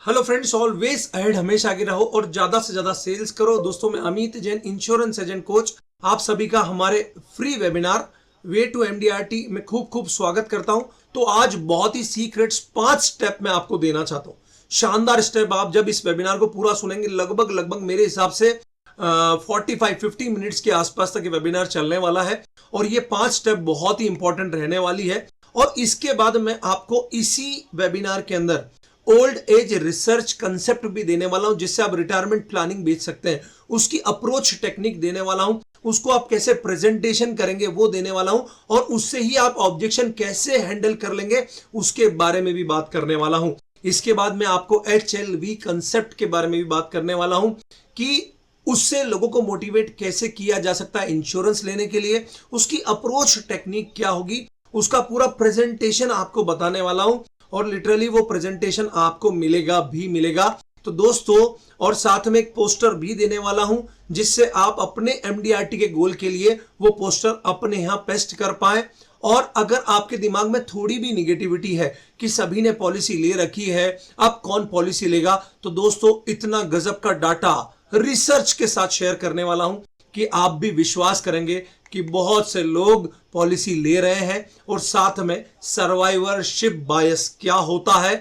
Hello friends, always ahead, हमेशा आगे रहो और ज्यादा से ज्यादा सेल्स करो। दोस्तों, मैं Amit Jain, insurance agent coach, आप सभी का हमारे free webinar way to MDRT में खूब खूब स्वागत करता हूं। तो आज बहुत ही सीक्रेट्स 5 स्टेप मैं आपको देना चाहता हूं। शानदार स्टेप। आप जब इस वेबिनार को पूरा सुनेंगे, लगभग मेरे हिसाब से 45-50 मिनट्स के आसपास तक ये वेबिनार चलने वाला है और ये 5 स्टेप बहुत ही इंपॉर्टेंट रहने वाली है। और इसके बाद मैं आपको इसी वेबिनार के अंदर ओल्ड एज रिसर्च कंसेप्ट भी देने वाला हूं, जिससे आप रिटायरमेंट प्लानिंग बेच सकते हैं। उसकी अप्रोच टेक्निक देने वाला हूं, उसको आप कैसे प्रेजेंटेशन करेंगे वो देने वाला हूं, और उससे ही आप ऑब्जेक्शन कैसे हैंडल कर लेंगे उसके बारे में भी बात करने वाला हूं। इसके बाद मैं आपको HLV कंसेप्ट के बारे में भी बात करने वाला हूं कि उससे लोगों को मोटिवेट कैसे किया जा सकता है इंश्योरेंस लेने के लिए, उसकी अप्रोच टेक्निक क्या होगी, उसका पूरा प्रेजेंटेशन आपको बताने वाला हूं। और लिटरली वो प्रेजेंटेशन आपको मिलेगा। तो दोस्तों, और साथ में एक पोस्टर भी देने वाला हूं, जिससे आप अपने एमडीआरटी के गोल के लिए वो पोस्टर अपने यहां पेस्ट कर पाए। और अगर आपके दिमाग में थोड़ी भी निगेटिविटी है कि सभी ने पॉलिसी ले रखी है, अब कौन पॉलिसी लेगा, तो दोस्तों इतना गजब का डाटा रिसर्च के साथ शेयर करने वाला हूं कि आप भी विश्वास करेंगे कि बहुत से लोग पॉलिसी ले रहे हैं। और साथ में सर्वाइवरशिप बायस क्या होता है,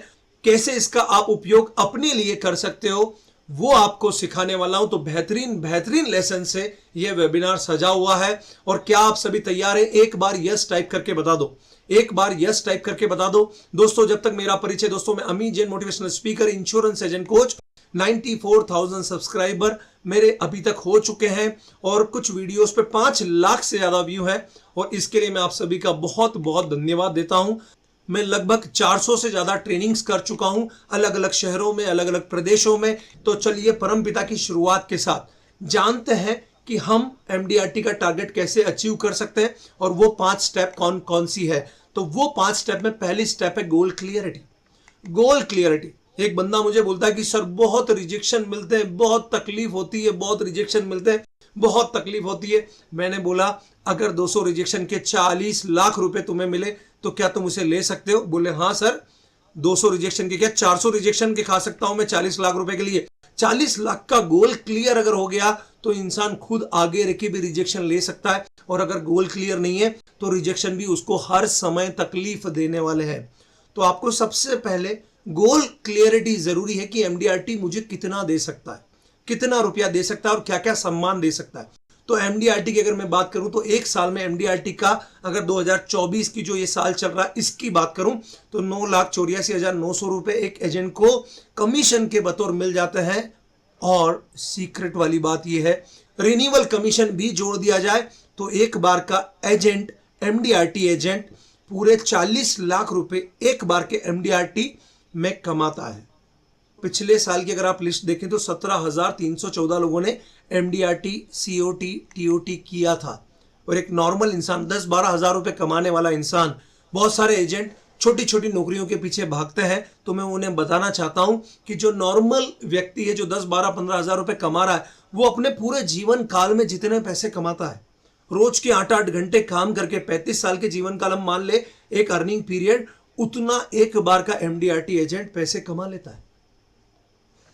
कैसे इसका आप उपयोग अपने लिए कर सकते हो, वो आपको सिखाने वाला हूं। तो बेहतरीन लेसन से यह वेबिनार सजा हुआ है। और क्या आप सभी तैयार हैं? एक बार यस टाइप करके बता दो, एक बार यस टाइप करके बता दो। दोस्तों, जब तक मेरा परिचय, दोस्तों मैं Amit Jain, motivational speaker, insurance agent coach. 94,000 subscriber मेरे अभी तक हो चुके हैं और कुछ वीडियोस पे 5 लाख से ज्यादा व्यू है। और इसके लिए मैं आप सभी का बहुत बहुत धन्यवाद देता हूं। मैं लगभग 400 से ज्यादा ट्रेनिंग्स कर चुका हूं, अलग अलग शहरों में, अलग अलग प्रदेशों में। तो चलिए परमपिता की शुरुआत के साथ जानते हैं कि हम एमडीआरटी का टारगेट कैसे अचीव कर सकते हैं और वो 5 स्टेप कौन कौन सी है। तो वो 5 स्टेप में पहली स्टेप है गोल क्लियरिटी। गोल क्लियरिटी। एक बंदा मुझे बोलता है कि सर बहुत रिजेक्शन मिलते हैं, बहुत तकलीफ होती है, बहुत रिजेक्शन मिलते हैं, बहुत तकलीफ होती है। मैंने बोला अगर 200 रिजेक्शन के 40 लाख रुपए तुम्हें मिले तो क्या तुम उसे ले सकते हो? बोले हाँ सर, 200 रिजेक्शन के क्या 400 रिजेक्शन के खा सकता हूं मैं 40 लाख रुपए के लिए। 40 लाख का गोल क्लियर अगर हो गया तो इंसान खुद आगे रह के भी रिजेक्शन ले सकता है। और अगर गोल क्लियर नहीं है तो रिजेक्शन भी उसको हर समय तकलीफ देने वाले हैं। तो आपको सबसे पहले गोल क्लियरिटी जरूरी है कि एमडीआरटी मुझे कितना दे सकता है, कितना रुपया दे सकता है और क्या क्या सम्मान दे सकता है। तो एमडीआरटी की अगर मैं बात करूं तो एक साल में एमडीआरटी का, अगर 2024 की जो ये साल चल रहा है इसकी बात करूं तो 9,84,900 रुपए एक एजेंट को कमीशन के बतौर मिल जाते हैं। और सीक्रेट वाली बात यह है, रिन्यूअल कमीशन भी जोड़ दिया जाए तो एक बार का एजेंट, एमडीआरटी एजेंट, पूरे 40 लाख रुपए एक बार के एमडीआरटी में कमाता है। पिछले साल की अगर आप लिस्ट देखें तो 17,314 लोगों ने एमडीआरटी, सीओटी, टीओटी किया था। और एक नॉर्मल इंसान, 10-12 हजार रुपए कमाने वाला इंसान, बहुत सारे एजेंट छोटी छोटी नौकरियों के पीछे भागते हैं। तो मैं उन्हें बताना चाहता हूं कि जो नॉर्मल व्यक्ति है, जो 10-12-15 हजार रुपए कमा रहा है, वो अपने पूरे जीवन काल में जितने पैसे कमाता है, रोज के 8-8 घंटे काम करके 35 साल के जीवन काल हम मान ले एक अर्निंग पीरियड, उतना एक बार का एमडीआरटी एजेंट पैसे कमा लेता है।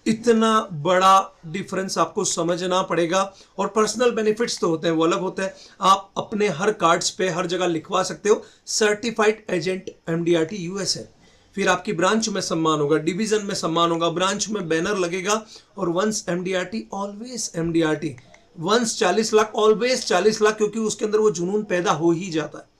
इतना बड़ा डिफरेंस आपको समझना पड़ेगा। और पर्सनल बेनिफिट्स तो होते हैं, वो अलग होते हैं। आप अपने हर कार्ड्स पे हर जगह लिखवा सकते हो सर्टिफाइड एजेंट एमडीआरटी यूएस है। फिर आपकी ब्रांच में सम्मान होगा, डिवीजन में सम्मान होगा, ब्रांच में बैनर लगेगा। और once MDRT always MDRT, once 40 lakh always 40 lakh, क्योंकि उसके अंदर वो जुनून पैदा हो ही जाता है।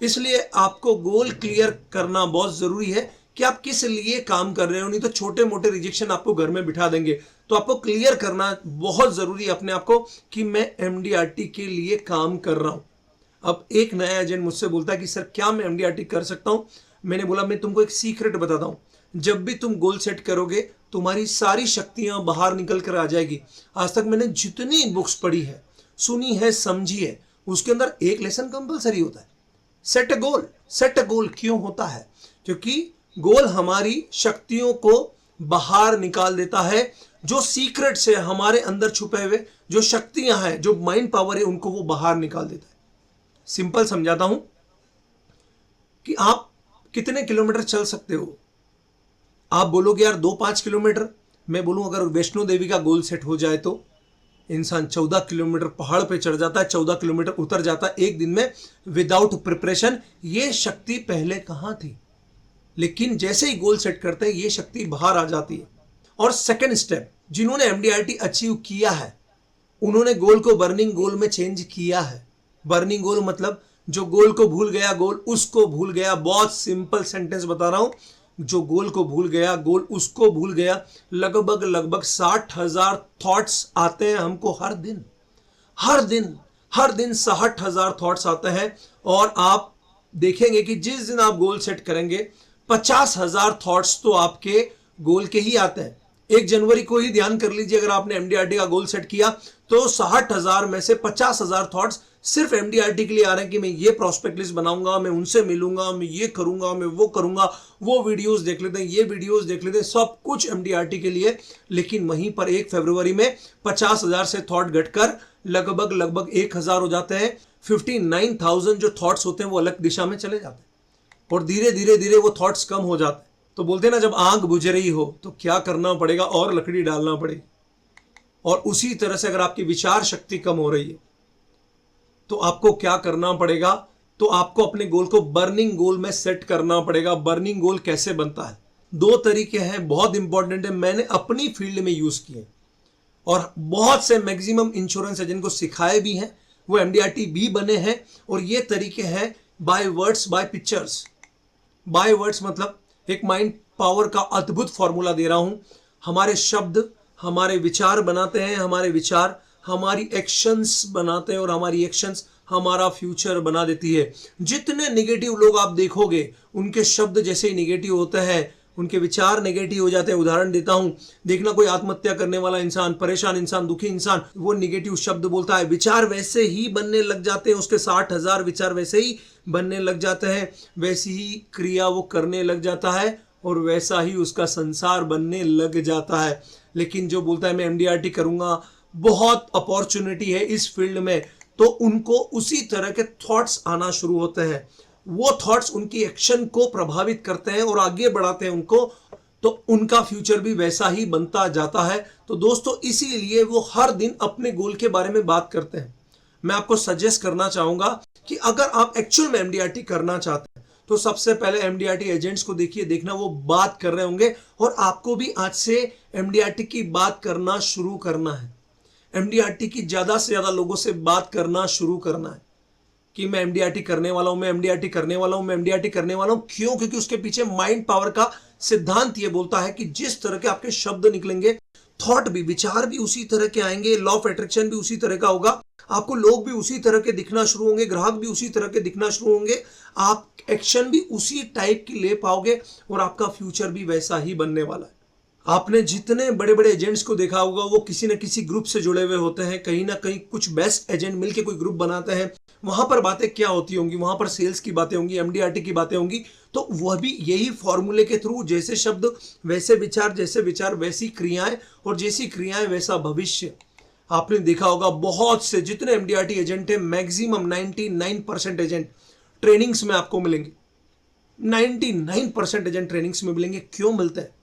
इसलिए आपको गोल क्लियर करना बहुत जरूरी है कि आप किस लिए काम कर रहे हो, नहीं तो छोटे मोटे रिजेक्शन आपको घर में बिठा देंगे। तो आपको क्लियर करना बहुत जरूरी है अपने आप को कि मैं एमडीआरटी के लिए काम कर रहा हूं। अब एक नया एजेंट मुझसे बोलता है कि सर क्या मैं एमडीआरटी कर सकता हूं? मैंने बोला मैं तुमको एक सीक्रेट बताता हूं, जब भी तुम गोल सेट करोगे तुम्हारी सारी शक्तियां बाहर निकल कर आ जाएगी। आज तक मैंने जितनी बुक्स पढ़ी है, सुनी है, समझी है, उसके अंदर एक लेसन कंपलसरी होता है, सेट अ गोल। सेट अ गोल क्यों होता है? क्योंकि गोल हमारी शक्तियों को बाहर निकाल देता है। जो सीक्रेट से हमारे अंदर छुपे हुए जो शक्तियां हैं, जो माइंड पावर है, उनको वो बाहर निकाल देता है। सिंपल समझाता हूं कि आप कितने किलोमीटर चल सकते हो। आप बोलोगे यार 2-5 किलोमीटर, मैं बोलूं अगर वैष्णो देवी का गोल सेट हो जाए तो इंसान 14 किलोमीटर पहाड़ पे चढ़ जाता है, 14 किलोमीटर उतर जाता है एक दिन में विदाउट प्रिपरेशन। ये शक्ति पहले कहां थी? लेकिन जैसे ही गोल सेट करते हैं ये शक्ति बाहर आ जाती है। और सेकंड स्टेप, जिन्होंने एमडीआरटी अचीव किया है उन्होंने गोल को बर्निंग गोल में चेंज किया है। बर्निंग गोल मतलब जो गोल को भूल गया गोल उसको भूल गया। बहुत सिंपल सेंटेंस बता रहा हूं, जो गोल को भूल गया गोल उसको भूल गया। लगभग 60,000 थॉट्स आते हैं हमको हर दिन, हर दिन 60,000 थॉट्स आते हैं। और आप देखेंगे कि जिस दिन आप गोल सेट करेंगे 50,000 थॉट्स तो आपके गोल के ही आते हैं। 1 जनवरी को ही ध्यान कर लीजिए, अगर आपने एमडीआरटी का गोल सेट किया तो 60,000 में से 50,000 थॉट्स सिर्फ एमडीआरटी के लिए आ रहे हैं कि मैं ये प्रोस्पेक्ट लिस्ट बनाऊंगा, मैं उनसे मिलूंगा, मैं ये करूंगा, मैं वो करूंगा, वो वीडियोस देख लेते हैं, ये वीडियोस देख लेते हैं, सब कुछ एमडीआरटी के लिए। लेकिन वहीं पर 1 फरवरी में 50,000 से थॉट घटकर लगभग 1,000 हो जाते हैं। 59,000 जो थॉट्स होते हैं वो अलग दिशा में चले जाते हैं और धीरे धीरे वो थॉट्स कम हो जाते हैं। तो बोलते हैं ना, जब आग बुझ रही हो तो क्या करना पड़ेगा? और लकड़ी डालना पड़ेगी। और उसी तरह से अगर आपकी विचार शक्ति कम हो रही है तो आपको क्या करना पड़ेगा? तो आपको अपने गोल को बर्निंग गोल में सेट करना पड़ेगा। बर्निंग गोल कैसे बनता है? 2 तरीके हैं, बहुत इंपॉर्टेंट है, मैंने अपनी फील्ड में यूज किए और बहुत से मैक्सिमम इंश्योरेंस एजेंट को सिखाए भी हैं, वो एमडीआरटी भी बने हैं। और ये तरीके हैं by words by pictures. By words मतलब एक माइंड पावर का अद्भुत फॉर्मूला दे रहा हूं। हमारे शब्द हमारे विचार बनाते हैं, हमारे विचार हमारी एक्शंस बनाते हैं और हमारी एक्शंस हमारा फ्यूचर बना देती है। जितने नेगेटिव लोग आप देखोगे उनके शब्द जैसे ही नेगेटिव होते हैं उनके विचार नेगेटिव हो जाते हैं। उदाहरण देता हूं, देखना कोई आत्महत्या करने वाला इंसान, परेशान इंसान, दुखी इंसान, वो नेगेटिव शब्द बोलता है, विचार वैसे ही बनने लग जाते हैं, उसके 60,000 विचार वैसे ही बनने लग जाते हैं, वैसी ही क्रिया वो करने लग जाता है और वैसा ही उसका संसार बनने लग जाता है। लेकिन जो बोलता है मैं एमडीआरटी करूंगा, बहुत अपॉर्चुनिटी है इस फील्ड में, तो उनको उसी तरह के थॉट्स आना शुरू होते हैं। वो थॉट्स उनकी एक्शन को प्रभावित करते हैं और आगे बढ़ाते हैं उनको, तो उनका फ्यूचर भी वैसा ही बनता जाता है। तो दोस्तों इसीलिए वो हर दिन अपने गोल के बारे में बात करते हैं। मैं आपको सजेस्ट करना चाहूंगा कि अगर आप एक्चुअल में एमडीआरटी करना चाहते हैं तो सबसे पहले एमडीआरटी एजेंट्स को देखिए, देखना वो बात कर रहे होंगे और आपको भी आज से एमडीआरटी की बात करना शुरू करना है। एमडीआरटी की ज्यादा से ज्यादा लोगों से बात करना शुरू करना है कि मैं एमडीआरटी करने वाला हूं, मैं एमडीआरटी करने वाला हूं, मैं एमडीआरटी करने वाला हूं। क्यों? क्योंकि उसके पीछे माइंड पावर का सिद्धांत ये बोलता है कि जिस तरह के आपके शब्द निकलेंगे, थॉट भी, विचार भी उसी तरह के आएंगे, लॉ ऑफ अट्रैक्शन भी उसी तरह का होगा, आपको लोग भी उसी तरह के दिखना शुरू होंगे, ग्राहक भी उसी तरह के दिखना शुरू होंगे, आप एक्शन भी उसी टाइप की ले पाओगे और आपका फ्यूचर भी वैसा ही बनने वाला है। आपने जितने बड़े बड़े एजेंट्स को देखा होगा वो किसी न किसी ग्रुप से जुड़े हुए होते हैं, कहीं ना कहीं कुछ बेस्ट एजेंट मिलके कोई ग्रुप बनाते हैं। वहां पर बातें क्या होती होंगी? वहां पर सेल्स की बातें होंगी, एमडीआरटी की बातें होंगी। तो वह भी यही फॉर्मूले के थ्रू, जैसे शब्द वैसे विचार, जैसे विचार वैसी क्रियाएं और जैसी क्रियाएं वैसा भविष्य। आपने देखा होगा बहुत से जितने एमडीआरटी एजेंट है, मैक्सिमम 99% एजेंट ट्रेनिंग्स में आपको मिलेंगे। 99% एजेंट ट्रेनिंग्स में मिलेंगे। क्यों मिलते हैं?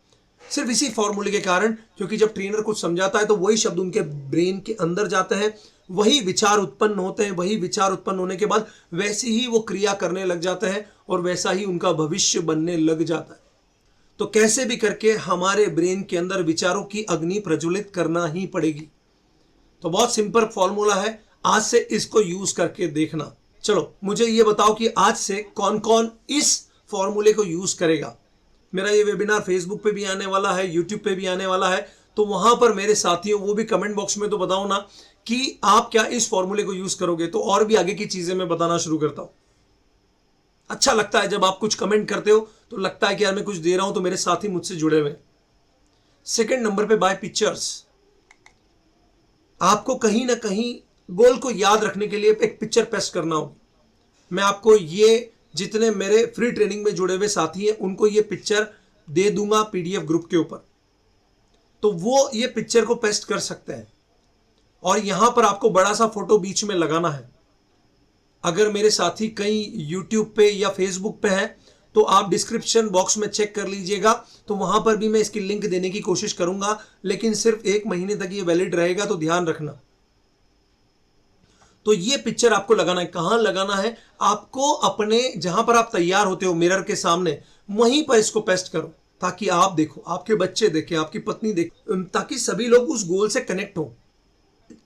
सिर्फ इसी फॉर्मूले के कारण, क्योंकि जब ट्रेनर कुछ समझाता है तो वही शब्द उनके ब्रेन के अंदर जाते हैं, वही विचार उत्पन्न होते हैं, वही विचार उत्पन्न होने के बाद वैसी ही वो क्रिया करने लग जाते हैं और वैसा ही उनका भविष्य बनने लग जाता है। तो कैसे भी करके हमारे ब्रेन के अंदर विचारों की अग्नि प्रज्वलित करना ही पड़ेगी। तो बहुत सिंपल फॉर्मूला है, आज से इसको यूज करके देखना। चलो मुझे ये बताओ कि आज से कौन कौन इस फॉर्मूले को यूज करेगा। मेरा ये वेबिनार फेसबुक पे भी आने वाला है, यूट्यूब पे भी आने वाला है, तो वहां पर मेरे साथियों वो भी कमेंट बॉक्स में तो बताओ ना कि आप क्या इस फॉर्मूले को यूज करोगे। तो और भी आगे की चीजें मैं बताना शुरू करता हूं। अच्छा लगता है जब आप कुछ कमेंट करते हो तो लगता है कि यार मैं कुछ दे रहा हूं तो मेरे साथी मुझसे जुड़े हुए। सेकंड नंबर पे बाय पिक्चर्स। आपको कहीं ना कहीं गोल को याद रखने के लिए एक पिक्चर पेस्ट करना होगी। मैं आपको ये, जितने मेरे फ्री ट्रेनिंग में जुड़े हुए साथी हैं उनको ये पिक्चर दे दूंगा पीडीएफ ग्रुप के ऊपर, तो वो ये पिक्चर को पेस्ट कर सकते हैं। और यहां पर आपको बड़ा सा फोटो बीच में लगाना है। अगर मेरे साथी कहीं यूट्यूब पे या फेसबुक पे हैं तो आप डिस्क्रिप्शन बॉक्स में चेक कर लीजिएगा, तो वहां पर भी मैं इसकी लिंक देने की कोशिश करूंगा, लेकिन सिर्फ 1 महीने तक ये वैलिड रहेगा, तो ध्यान रखना। तो ये पिक्चर आपको लगाना है, कहां लगाना है? आपको अपने जहां पर आप तैयार होते हो मिरर के सामने, वहीं पर इसको पेस्ट करो, ताकि आप देखो, आपके बच्चे देखें, आपकी पत्नी देखे, ताकि सभी लोग उस गोल से कनेक्ट हो।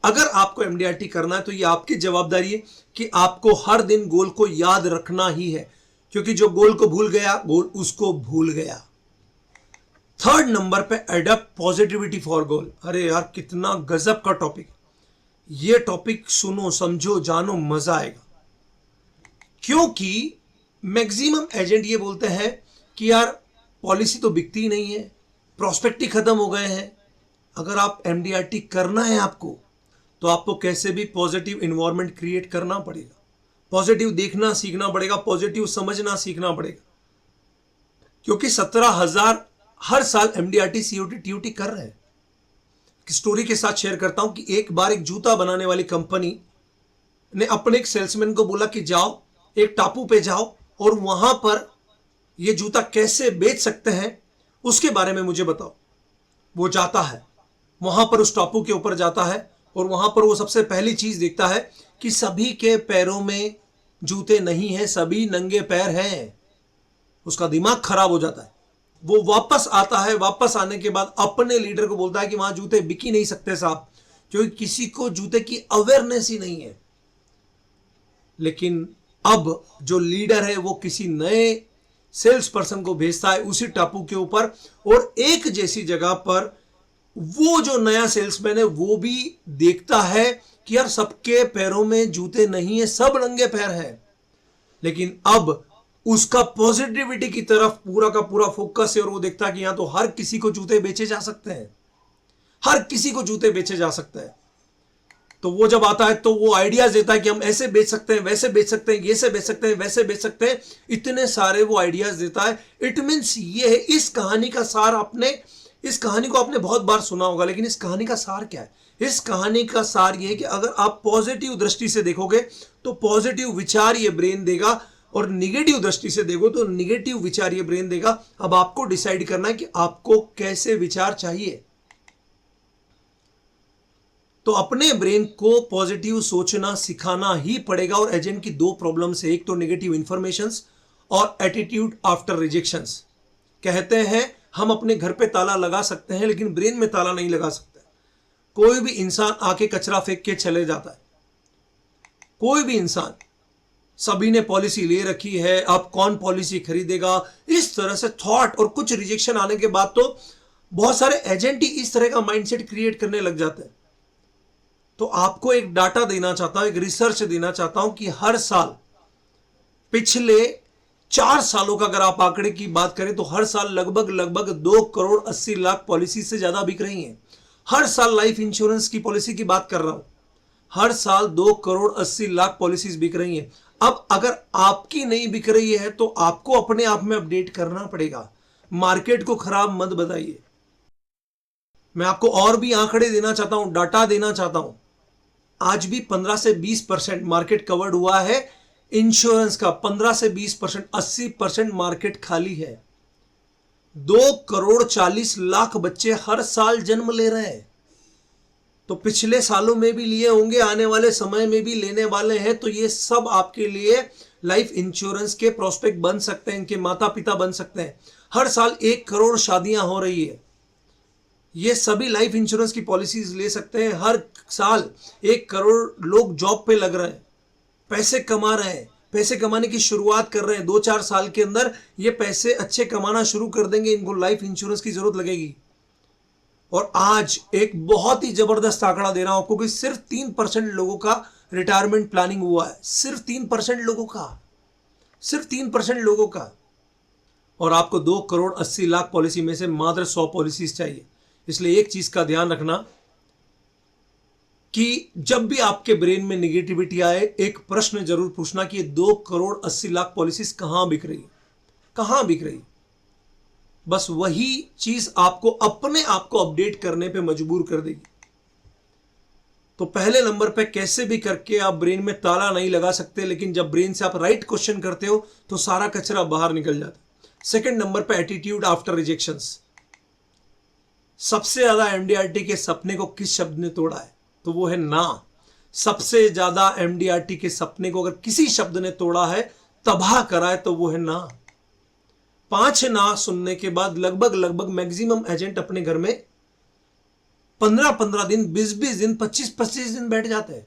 अगर आपको एमडीआरटी करना है तो ये आपकी जवाबदारी है कि आपको हर दिन गोल को याद रखना ही है, क्योंकि जो गोल को भूल गया, गोल उसको भूल गया। 3rd नंबर पे एडप्ट पॉजिटिविटी फॉर गोल। अरे यार, कितना गजब का टॉपिक। ये टॉपिक सुनो, समझो, जानो, मजा आएगा। क्योंकि मैक्सिमम एजेंट ये बोलते हैं कि यार पॉलिसी तो बिकती ही नहीं है, प्रोस्पेक्ट ही खत्म हो गए हैं। अगर आप एमडीआरटी करना है आपको, तो आपको कैसे भी पॉजिटिव इन्वायरमेंट क्रिएट करना पड़ेगा, पॉजिटिव देखना सीखना पड़ेगा, पॉजिटिव समझना सीखना पड़ेगा। क्योंकि 17,000 हर साल एमडीआरटी सीओटी टीओटी कर रहे हैं। स्टोरी के साथ शेयर करता हूं कि एक बार एक जूता बनाने वाली कंपनी ने अपने एक सेल्समैन को बोला कि जाओ एक टापू पे जाओ और वहां पर ये जूता कैसे बेच सकते हैं उसके बारे में मुझे बताओ। वो जाता है, वहां पर उस टापू के ऊपर जाता है और वहां पर वो सबसे पहली चीज देखता है कि सभी के पैरों में जूते नहीं हैं, सभी नंगे पैर हैं। उसका दिमाग खराब हो जाता है। वो वापस आता है, वापस आने के बाद अपने लीडर को बोलता है कि वहां जूते बिक ही नहीं सकते साहब, क्योंकि किसी को जूते की अवेयरनेस ही नहीं है। लेकिन अब जो लीडर है वो किसी नए सेल्स पर्सन को भेजता है उसी टापू के ऊपर, और एक जैसी जगह पर वो जो नया सेल्समैन है वो भी देखता है कि यार सबके पैरों में जूते नहीं है, सब नंगे पैर हैं। लेकिन अब उसका पॉजिटिविटी की तरफ पूरा का पूरा फोकस है और वो देखता है कि यहां तो हर किसी को जूते बेचे जा सकते हैं, हर किसी को जूते बेचे जा सकते हैं। तो वो जब आता है तो वो आइडियाज देता है कि हम ऐसे बेच सकते हैं, वैसे बेच सकते हैं, ये से बेच सकते हैं, वैसे बेच सकते हैं, इतने सारे वो आइडियाज देता है। इट मीन्स ये है, इस कहानी का सार आपने, इस कहानी को आपने बहुत बार सुना होगा, लेकिन इस कहानी का सार क्या है? इस कहानी का सार ये है कि अगर आप पॉजिटिव दृष्टि से देखोगे तो पॉजिटिव विचार ये ब्रेन देगा, और निगेटिव दृष्टि से देखो तो निगेटिव विचार ये ब्रेन देगा। अब आपको डिसाइड करना है कि आपको कैसे विचार चाहिए। तो अपने ब्रेन को पॉजिटिव सोचना सिखाना ही पड़ेगा। और एजेंट की 2 प्रॉब्लम्स है, एक तो नेगेटिव इंफॉर्मेशंस और एटीट्यूड आफ्टर रिजेक्शंस। कहते हैं हम अपने घर पे ताला लगा सकते हैं लेकिन ब्रेन में ताला नहीं लगा सकते। कोई भी इंसान आके कचरा फेंक के चले जाता है, कोई भी इंसान, सभी ने पॉलिसी ले रखी है, अब कौन पॉलिसी खरीदेगा, इस तरह से थॉट। और कुछ रिजेक्शन आने के बाद तो बहुत सारे एजेंट ही इस तरह का माइंडसेट क्रिएट करने लग जाते हैं। तो आपको एक डाटा देना चाहता हूं, एक रिसर्च देना चाहता हूं कि हर साल पिछले 4 सालों का अगर आप आंकड़े की बात करें तो हर साल लगभग 2 करोड़ 80 लाख पॉलिसी से ज्यादा बिक रही हैं। हर साल लाइफ इंश्योरेंस की पॉलिसी की बात कर रहा हूं, हर साल 2 करोड़ 80 लाख पॉलिसीज बिक रही हैं। अब अगर आपकी नहीं बिक रही है तो आपको अपने आप में अपडेट करना पड़ेगा। मार्केट को खराब मत बताइए। मैं आपको और भी आंकड़े देना चाहता हूं, डाटा देना चाहता हूं। आज भी 15 से 20% मार्केट कवर्ड हुआ है इंश्योरेंस का, 15 से 20%, 80% मार्केट खाली है। 2 करोड़ 40 लाख बच्चे हर साल जन्म ले रहे हैं। तो पिछले सालों में भी लिए होंगे, आने वाले समय में भी लेने वाले हैं। तो ये सब आपके लिए लाइफ इंश्योरेंस के प्रोस्पेक्ट बन सकते हैं, इनके माता पिता बन सकते हैं। हर साल 1 करोड़ शादियां हो रही है, ये सभी लाइफ इंश्योरेंस की पॉलिसीज ले सकते हैं। हर साल 1 करोड़ लोग जॉब पे लग रहे हैं, पैसे कमा रहे हैं, पैसे कमाने की शुरुआत कर रहे हैं। 2-4 साल के अंदर ये पैसे अच्छे कमाना शुरू कर देंगे, इनको लाइफ इंश्योरेंस की जरूरत लगेगी। और आज एक बहुत ही जबरदस्त आंकड़ा दे रहा हूं आपको कि सिर्फ 3% लोगों का रिटायरमेंट प्लानिंग हुआ है। सिर्फ 3% लोगों का, सिर्फ 3% लोगों का। और आपको 2 करोड़ 80 लाख पॉलिसी में से मात्र 100 पॉलिसीज चाहिए। इसलिए एक चीज का ध्यान रखना कि जब भी आपके ब्रेन में नेगेटिविटी आए, एक प्रश्न जरूर पूछना कि ये 2 करोड़ 80 लाख पॉलिसीज कहां बिक रही, कहां बिक रही। बस वही चीज आपको अपने आप को अपडेट करने पे मजबूर कर देगी। तो पहले नंबर पे कैसे भी करके आप ब्रेन में ताला नहीं लगा सकते, लेकिन जब ब्रेन से आप राइट क्वेश्चन करते हो तो सारा कचरा बाहर निकल जाता है। सेकंड नंबर पे एटीट्यूड आफ्टर रिजेक्शंस। सबसे ज्यादा एमडीआरटी के सपने को किस शब्द ने तोड़ा है? तो वो है ना। सबसे ज्यादा एमडीआरटी के सपने को अगर किसी शब्द ने तोड़ा है, तबाह करा है, तो वो है ना। 5 ना सुनने के बाद लगभग मैक्सिमम एजेंट अपने घर में 15-15 दिन, 20-20 दिन, 25-25 दिन बैठ जाते हैं।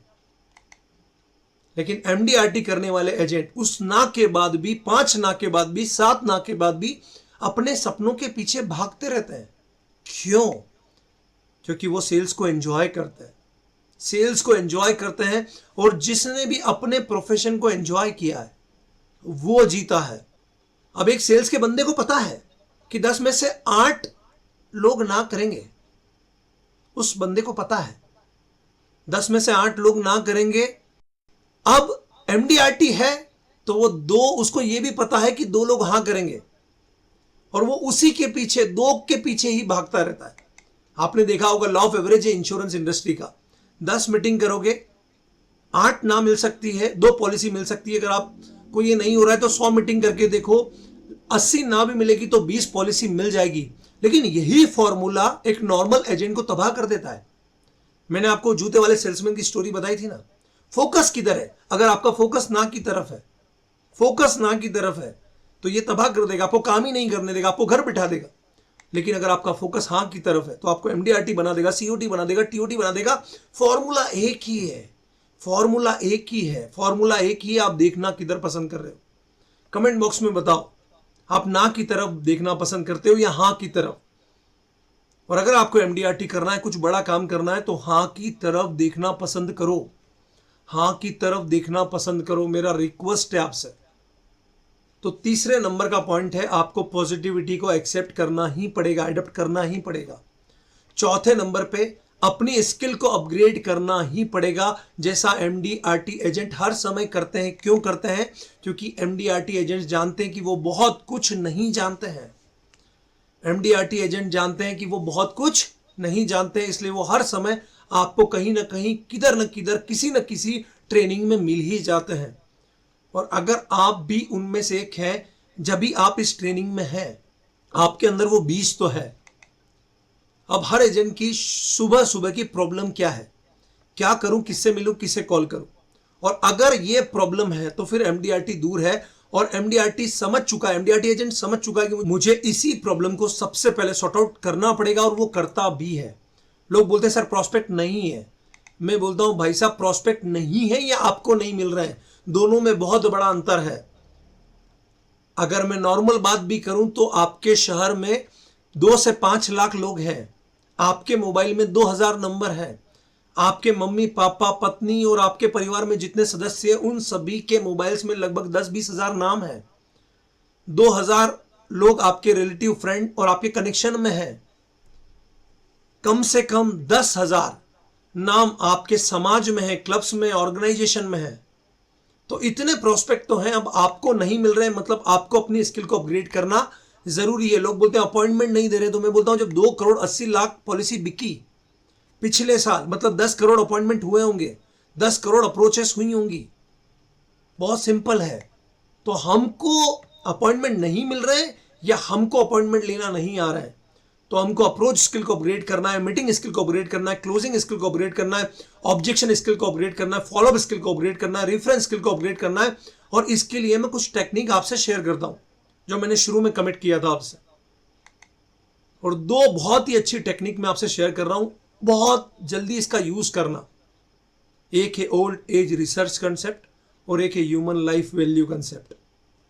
लेकिन एमडीआरटी करने वाले एजेंट उस ना के बाद भी, 5 ना के बाद भी, 7 ना के बाद भी अपने सपनों के पीछे भागते रहते हैं। क्यों? क्योंकि वो सेल्स को एंजॉय करते हैं। सेल्स को एंजॉय करते हैं, और जिसने भी अपने प्रोफेशन को एंजॉय किया है वो जीता है। अब एक सेल्स के बंदे को पता है कि 10 में से 8 लोग ना करेंगे। उस बंदे को पता है 10 में से 8 लोग ना करेंगे। अब एमडीआरटी है तो वो 2, उसको ये भी पता है कि 2 लोग हां करेंगे, और वो उसी के पीछे, 2 के पीछे ही भागता रहता है। आपने देखा होगा, लॉ ऑफ एवरेज है इंश्योरेंस इंडस्ट्री का। 10 मीटिंग करोगे, 8 ना मिल सकती है, 2 पॉलिसी मिल सकती है। अगर आपको ये नहीं हो रहा है तो 100 मीटिंग करके देखो, 80 ना भी मिलेगी तो 20 पॉलिसी मिल जाएगी। लेकिन यही फॉर्मूला एक नॉर्मल एजेंट को तबाह कर देता है। मैंने आपको जूते वाले सेल्समैन की स्टोरी बताई थी ना। फोकस किधर है? अगर आपका फोकस ना की तरफ है, फोकस ना की तरफ है, तो ये तबाह कर देगा, आपको काम ही नहीं करने देगा, आपको घर बिठा देगा। लेकिन अगर आपका फोकस हाँ की तरफ है तो आपको एमडीआरटी बना देगा, सीओटी बना देगा, टीओटी बना देगा। फॉर्मूला एक ही है, फॉर्मूला एक ही है, फॉर्मूला एक ही है। आप देखना किधर पसंद कर रहे हो? कमेंट बॉक्स में बताओ, आप ना की तरफ देखना पसंद करते हो या हाँ की तरफ? और अगर आपको एमडीआरटी करना है, कुछ बड़ा काम करना है, तो हाँ की तरफ देखना पसंद करो, हाँ की तरफ देखना पसंद करो। मेरा रिक्वेस्ट है आपसे। तो तीसरे नंबर का पॉइंट है, आपको पॉजिटिविटी को एक्सेप्ट करना ही पड़ेगा, एडप्ट करना ही पड़ेगा। चौथे नंबर पे अपनी स्किल को अपग्रेड करना ही पड़ेगा, जैसा एमडीआरटी एजेंट हर समय करते हैं। क्यों करते हैं? क्योंकि एमडीआरटी एजेंट जानते हैं कि वो बहुत कुछ नहीं जानते हैं। एमडीआरटी एजेंट जानते हैं कि वो बहुत कुछ नहीं जानते हैं, इसलिए वो हर समय आपको कहीं ना कहीं, किधर न किधर, किसी न किसी ट्रेनिंग में मिल ही जाते हैं। और अगर आप भी उनमें से एक हैं, जब भी आप इस ट्रेनिंग में हैं, आपके अंदर वो बीज तो है। अब हर एजेंट की सुबह सुबह की प्रॉब्लम क्या है? क्या करूं, किससे मिलूं, किससे कॉल करूं? और अगर ये प्रॉब्लम है तो फिर एमडीआरटी दूर है, और एमडीआरटी समझ चुका है, एमडीआरटी एजेंट समझ चुका है कि मुझे इसी प्रॉब्लम को सबसे पहले सॉर्ट आउट करना पड़ेगा, और वो करता भी है। लोग बोलते हैं सर प्रॉस्पेक्ट नहीं है। मैं बोलता हूं भाई साहब, प्रॉस्पेक्ट नहीं है या आपको नहीं मिल रहे हैं, दोनों में बहुत बड़ा अंतर है। अगर मैं नॉर्मल बात भी करूं तो आपके शहर में 2 से 5 लाख लोग हैं, आपके मोबाइल में 2000 नंबर है, आपके मम्मी पापा, पत्नी और आपके परिवार में जितने सदस्य हैं उन सभी के मोबाइल्स में लगभग 10-20 हजार नाम है। 2000 लोग आपके रिलेटिव, फ्रेंड और आपके कनेक्शन में है। कम से कम 10,000 नाम आपके समाज में है, क्लब्स में, ऑर्गेनाइजेशन में है। तो इतने प्रोस्पेक्ट तो हैं। अब आपको नहीं मिल रहे, मतलब आपको अपनी स्किल को अपग्रेड करना जरूरी है। लोग बोलते हैं अपॉइंटमेंट नहीं दे रहे, तो मैं बोलता हूं जब 2 करोड़ 80 लाख पॉलिसी बिकी पिछले साल, मतलब 10 करोड़ अपॉइंटमेंट हुए होंगे, 10 करोड़ अप्रोचेस हुई होंगी। बहुत सिंपल है। तो हमको अपॉइंटमेंट नहीं मिल रहे या हमको अपॉइंटमेंट लेना नहीं आ रहा है, तो हमको अप्रोच स्किल को अपग्रेड करना है, मीटिंग स्किल को अपग्रेड करना है, क्लोजिंग स्किल को अपग्रेड करना है, ऑब्जेक्शन स्किल को अपग्रेड करना है, फॉलोअप स्किल को अपग्रेड करना है, रेफरेंस स्किल को अपग्रेड करना है। और इसके लिए मैं कुछ टेक्निक आपसे शेयर करता हूं जो मैंने शुरू में कमिट किया था आपसे, और 2 बहुत ही अच्छी टेक्निक मैं आपसे शेयर कर रहा हूं, बहुत जल्दी इसका यूज करना। एक है ओल्ड एज रिसर्च कंसेप्ट और एक है ह्यूमन लाइफ वैल्यू कंसेप्ट।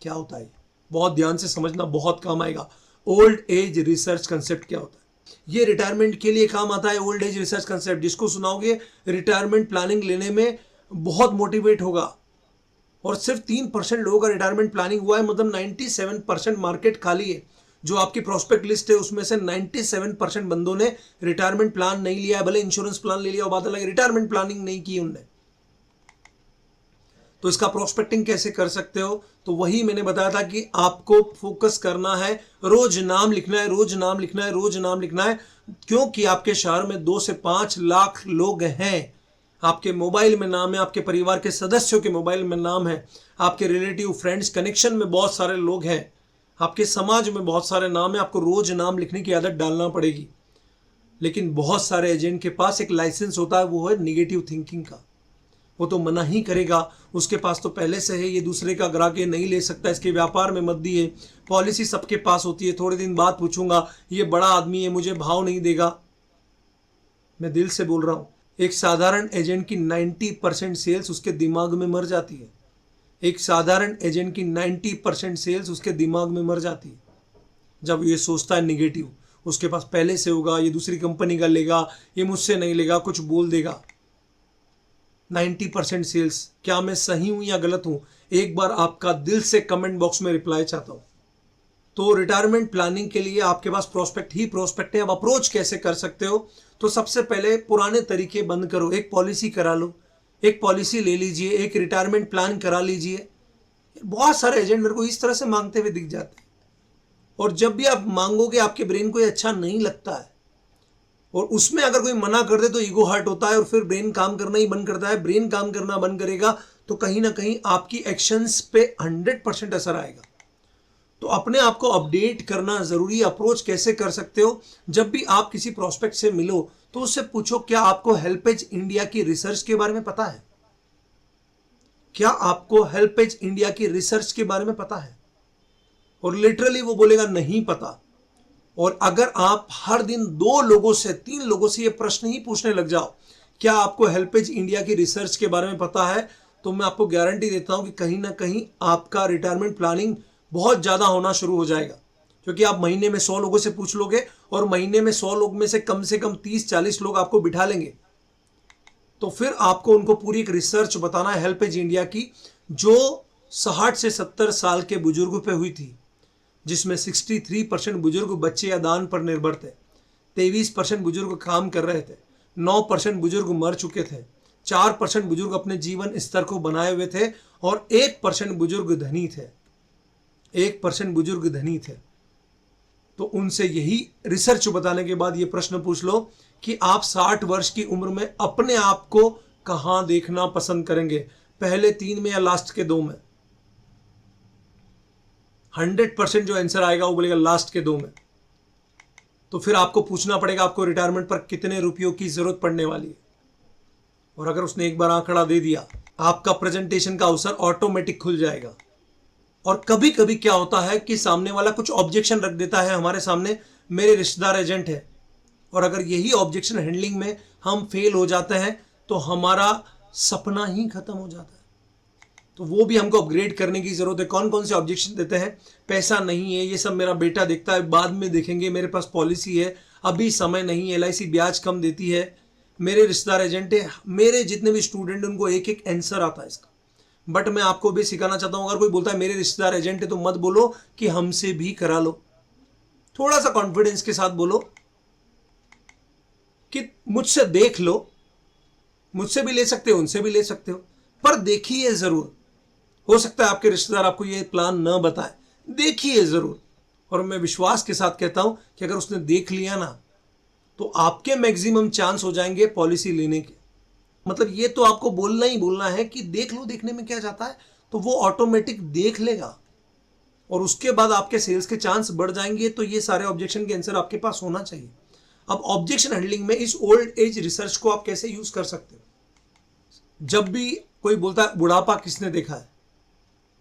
क्या होता है? बहुत ध्यान से समझना, बहुत काम आएगा। ओल्ड एज रिसर्च कंसेप्ट क्या होता है? ये रिटायरमेंट के लिए काम आता है। ओल्ड एज रिसर्च कंसेप्ट जिसको सुनाओगे रिटायरमेंट प्लानिंग लेने में बहुत मोटिवेट होगा। और सिर्फ 3% लोगों का रिटायरमेंट प्लानिंग हुआ है, मतलब 97% मार्केट खाली है। जो आपकी प्रोस्पेक्ट लिस्ट है उसमें से 97% बंदों ने रिटायरमेंट प्लान नहीं लिया है। भले इंश्योरेंस प्लान ले लिया, बात अलग है, रिटायरमेंट प्लानिंग नहीं की उनने। तो इसका प्रोस्पेक्टिंग कैसे कर सकते हो? तो वही मैंने बताया था कि आपको फोकस करना है, रोज नाम लिखना है, रोज नाम लिखना है, रोज नाम लिखना है। क्योंकि आपके शहर में 2 से 5 लाख लोग हैं। आपके मोबाइल में नाम है, आपके परिवार के सदस्यों के मोबाइल में नाम है, आपके रिलेटिव फ्रेंड्स कनेक्शन में बहुत सारे लोग हैं, आपके समाज में बहुत सारे नाम है। आपको रोज नाम लिखने की आदत डालना पड़ेगी। लेकिन बहुत सारे एजेंट के पास एक लाइसेंस होता है, वो है निगेटिव थिंकिंग का। वो तो मना ही करेगा, उसके पास तो पहले से है, ये दूसरे का ग्राहक ये नहीं ले सकता, इसके व्यापार में मत दिए। पॉलिसी सबके पास होती है, थोड़े दिन बाद पूछूंगा, ये बड़ा आदमी है, मुझे भाव नहीं देगा। मैं दिल से बोल रहा हूं, एक साधारण एजेंट की 90% सेल्स उसके दिमाग में मर जाती है। एक साधारण एजेंट की 90% सेल्स उसके दिमाग में मर जाती है जब ये सोचता है निगेटिव। उसके पास पहले से होगा, ये दूसरी कंपनी का लेगा, ये मुझसे नहीं लेगा, कुछ बोल देगा। 90% सेल्स। क्या मैं सही हूं या गलत हूं? एक बार आपका दिल से कमेंट बॉक्स में रिप्लाई चाहता हूं। तो रिटायरमेंट प्लानिंग के लिए आपके पास प्रोस्पेक्ट ही प्रोस्पेक्ट है। अब अप्रोच कैसे कर सकते हो? तो सबसे पहले पुराने तरीके बंद करो, एक पॉलिसी करा लो, एक पॉलिसी ले लीजिए, एक रिटायरमेंट प्लान करा लीजिए। बहुत सारे एजेंट मेरे को इस तरह से मांगते हुए दिख जाते हैं, और जब भी आप मांगोगे आपके ब्रेन को ये अच्छा नहीं लगता है, और उसमें अगर कोई मना कर दे तो ईगो हर्ट होता है और फिर ब्रेन काम करना ही बंद करता है। ब्रेन काम करना बंद करेगा तो कहीं ना कहीं आपकी एक्शंस पे 100% असर आएगा। तो अपने आप को अपडेट करना जरूरी। अप्रोच कैसे कर सकते हो? जब भी आप किसी प्रोस्पेक्ट से मिलो तो उससे पूछो, क्या आपको हेल्पेज इंडिया की रिसर्च के बारे में पता है? क्या आपको हेल्पेज इंडिया की रिसर्च के बारे में पता है? और लिटरली वो बोलेगा नहीं पता। और अगर आप हर दिन 2 लोगों से 3 लोगों से ये प्रश्न ही पूछने लग जाओ, क्या आपको हेल्पेज इंडिया की रिसर्च के बारे में पता है, तो मैं आपको गारंटी देता हूं कि कहीं ना कहीं आपका रिटायरमेंट प्लानिंग बहुत ज्यादा होना शुरू हो जाएगा। क्योंकि आप महीने में 100 लोगों से पूछ लोगे, और महीने में 100 लोग में से कम 30-40 लोग आपको बिठा लेंगे। तो फिर आपको उनको पूरी एक रिसर्च बताना है हेल्पेज इंडिया की, जो 60 से 70 साल के बुजुर्गों पे हुई थी, जिसमें 63% बुजुर्ग बच्चे या दान पर निर्भर थे, 23% बुजुर्ग काम कर रहे थे, 9% बुजुर्ग मर चुके थे, 4% बुजुर्ग अपने जीवन स्तर को बनाए हुए थे, और 1% बुजुर्ग धनी थे। 1% बुजुर्ग धनी थे। तो उनसे यही रिसर्च बताने के बाद ये प्रश्न पूछ लो कि आप 60 वर्ष की उम्र में अपने आप को कहां देखना पसंद करेंगे, पहले 3 में या लास्ट के 2 में? 100% जो आंसर आएगा वो बोलेगा लास्ट के 2 में। तो फिर आपको पूछना पड़ेगा आपको रिटायरमेंट पर कितने रुपयों की जरूरत पड़ने वाली है। और अगर उसने एक बार आंकड़ा दे दिया, आपका प्रेजेंटेशन का अवसर ऑटोमेटिक खुल जाएगा। और कभी कभी क्या होता है कि सामने वाला कुछ ऑब्जेक्शन रख देता है हमारे सामने, मेरे रिश्तेदार एजेंट है, और अगर यही ऑब्जेक्शन हैंडलिंग में हम फेल हो जाते हैं तो हमारा सपना ही खत्म हो जाता है। तो वो भी हमको अपग्रेड करने की जरूरत है। कौन कौन से ऑब्जेक्शन देते हैं? पैसा नहीं है, ये सब मेरा बेटा देखता है, बाद में देखेंगे, मेरे पास पॉलिसी है, अभी समय नहीं है, LIC ब्याज कम देती है, मेरे रिश्तेदार एजेंट है। मेरे जितने भी स्टूडेंट उनको एक एक आंसर आता है इसका। बट मैं आपको भी सिखाना चाहता हूं, अगर कोई बोलता है मेरे रिश्तेदार एजेंट है, तो मत बोलो कि हमसे भी करा लो। थोड़ा सा कॉन्फिडेंस के साथ बोलो कि मुझसे देख लो, मुझसे भी ले सकते हो, उनसे भी ले सकते हो, पर देखिए जरूर। हो सकता है आपके रिश्तेदार आपको ये प्लान न बताए, देखिए जरूर। और मैं विश्वास के साथ कहता हूं कि अगर उसने देख लिया ना, तो आपके मैक्सिमम चांस हो जाएंगे पॉलिसी लेने के। मतलब ये तो आपको बोलना ही बोलना है कि देख लो, देखने में क्या जाता है, तो वो ऑटोमेटिक देख लेगा, और उसके बाद आपके सेल्स के चांस बढ़ जाएंगे। तो ये सारे ऑब्जेक्शन के आंसर आपके पास होना चाहिए। अब ऑब्जेक्शन हैंडलिंग में इस ओल्ड एज रिसर्च को आप कैसे यूज कर सकते हो? जब भी कोई बोलता है बुढ़ापा किसने देखा है,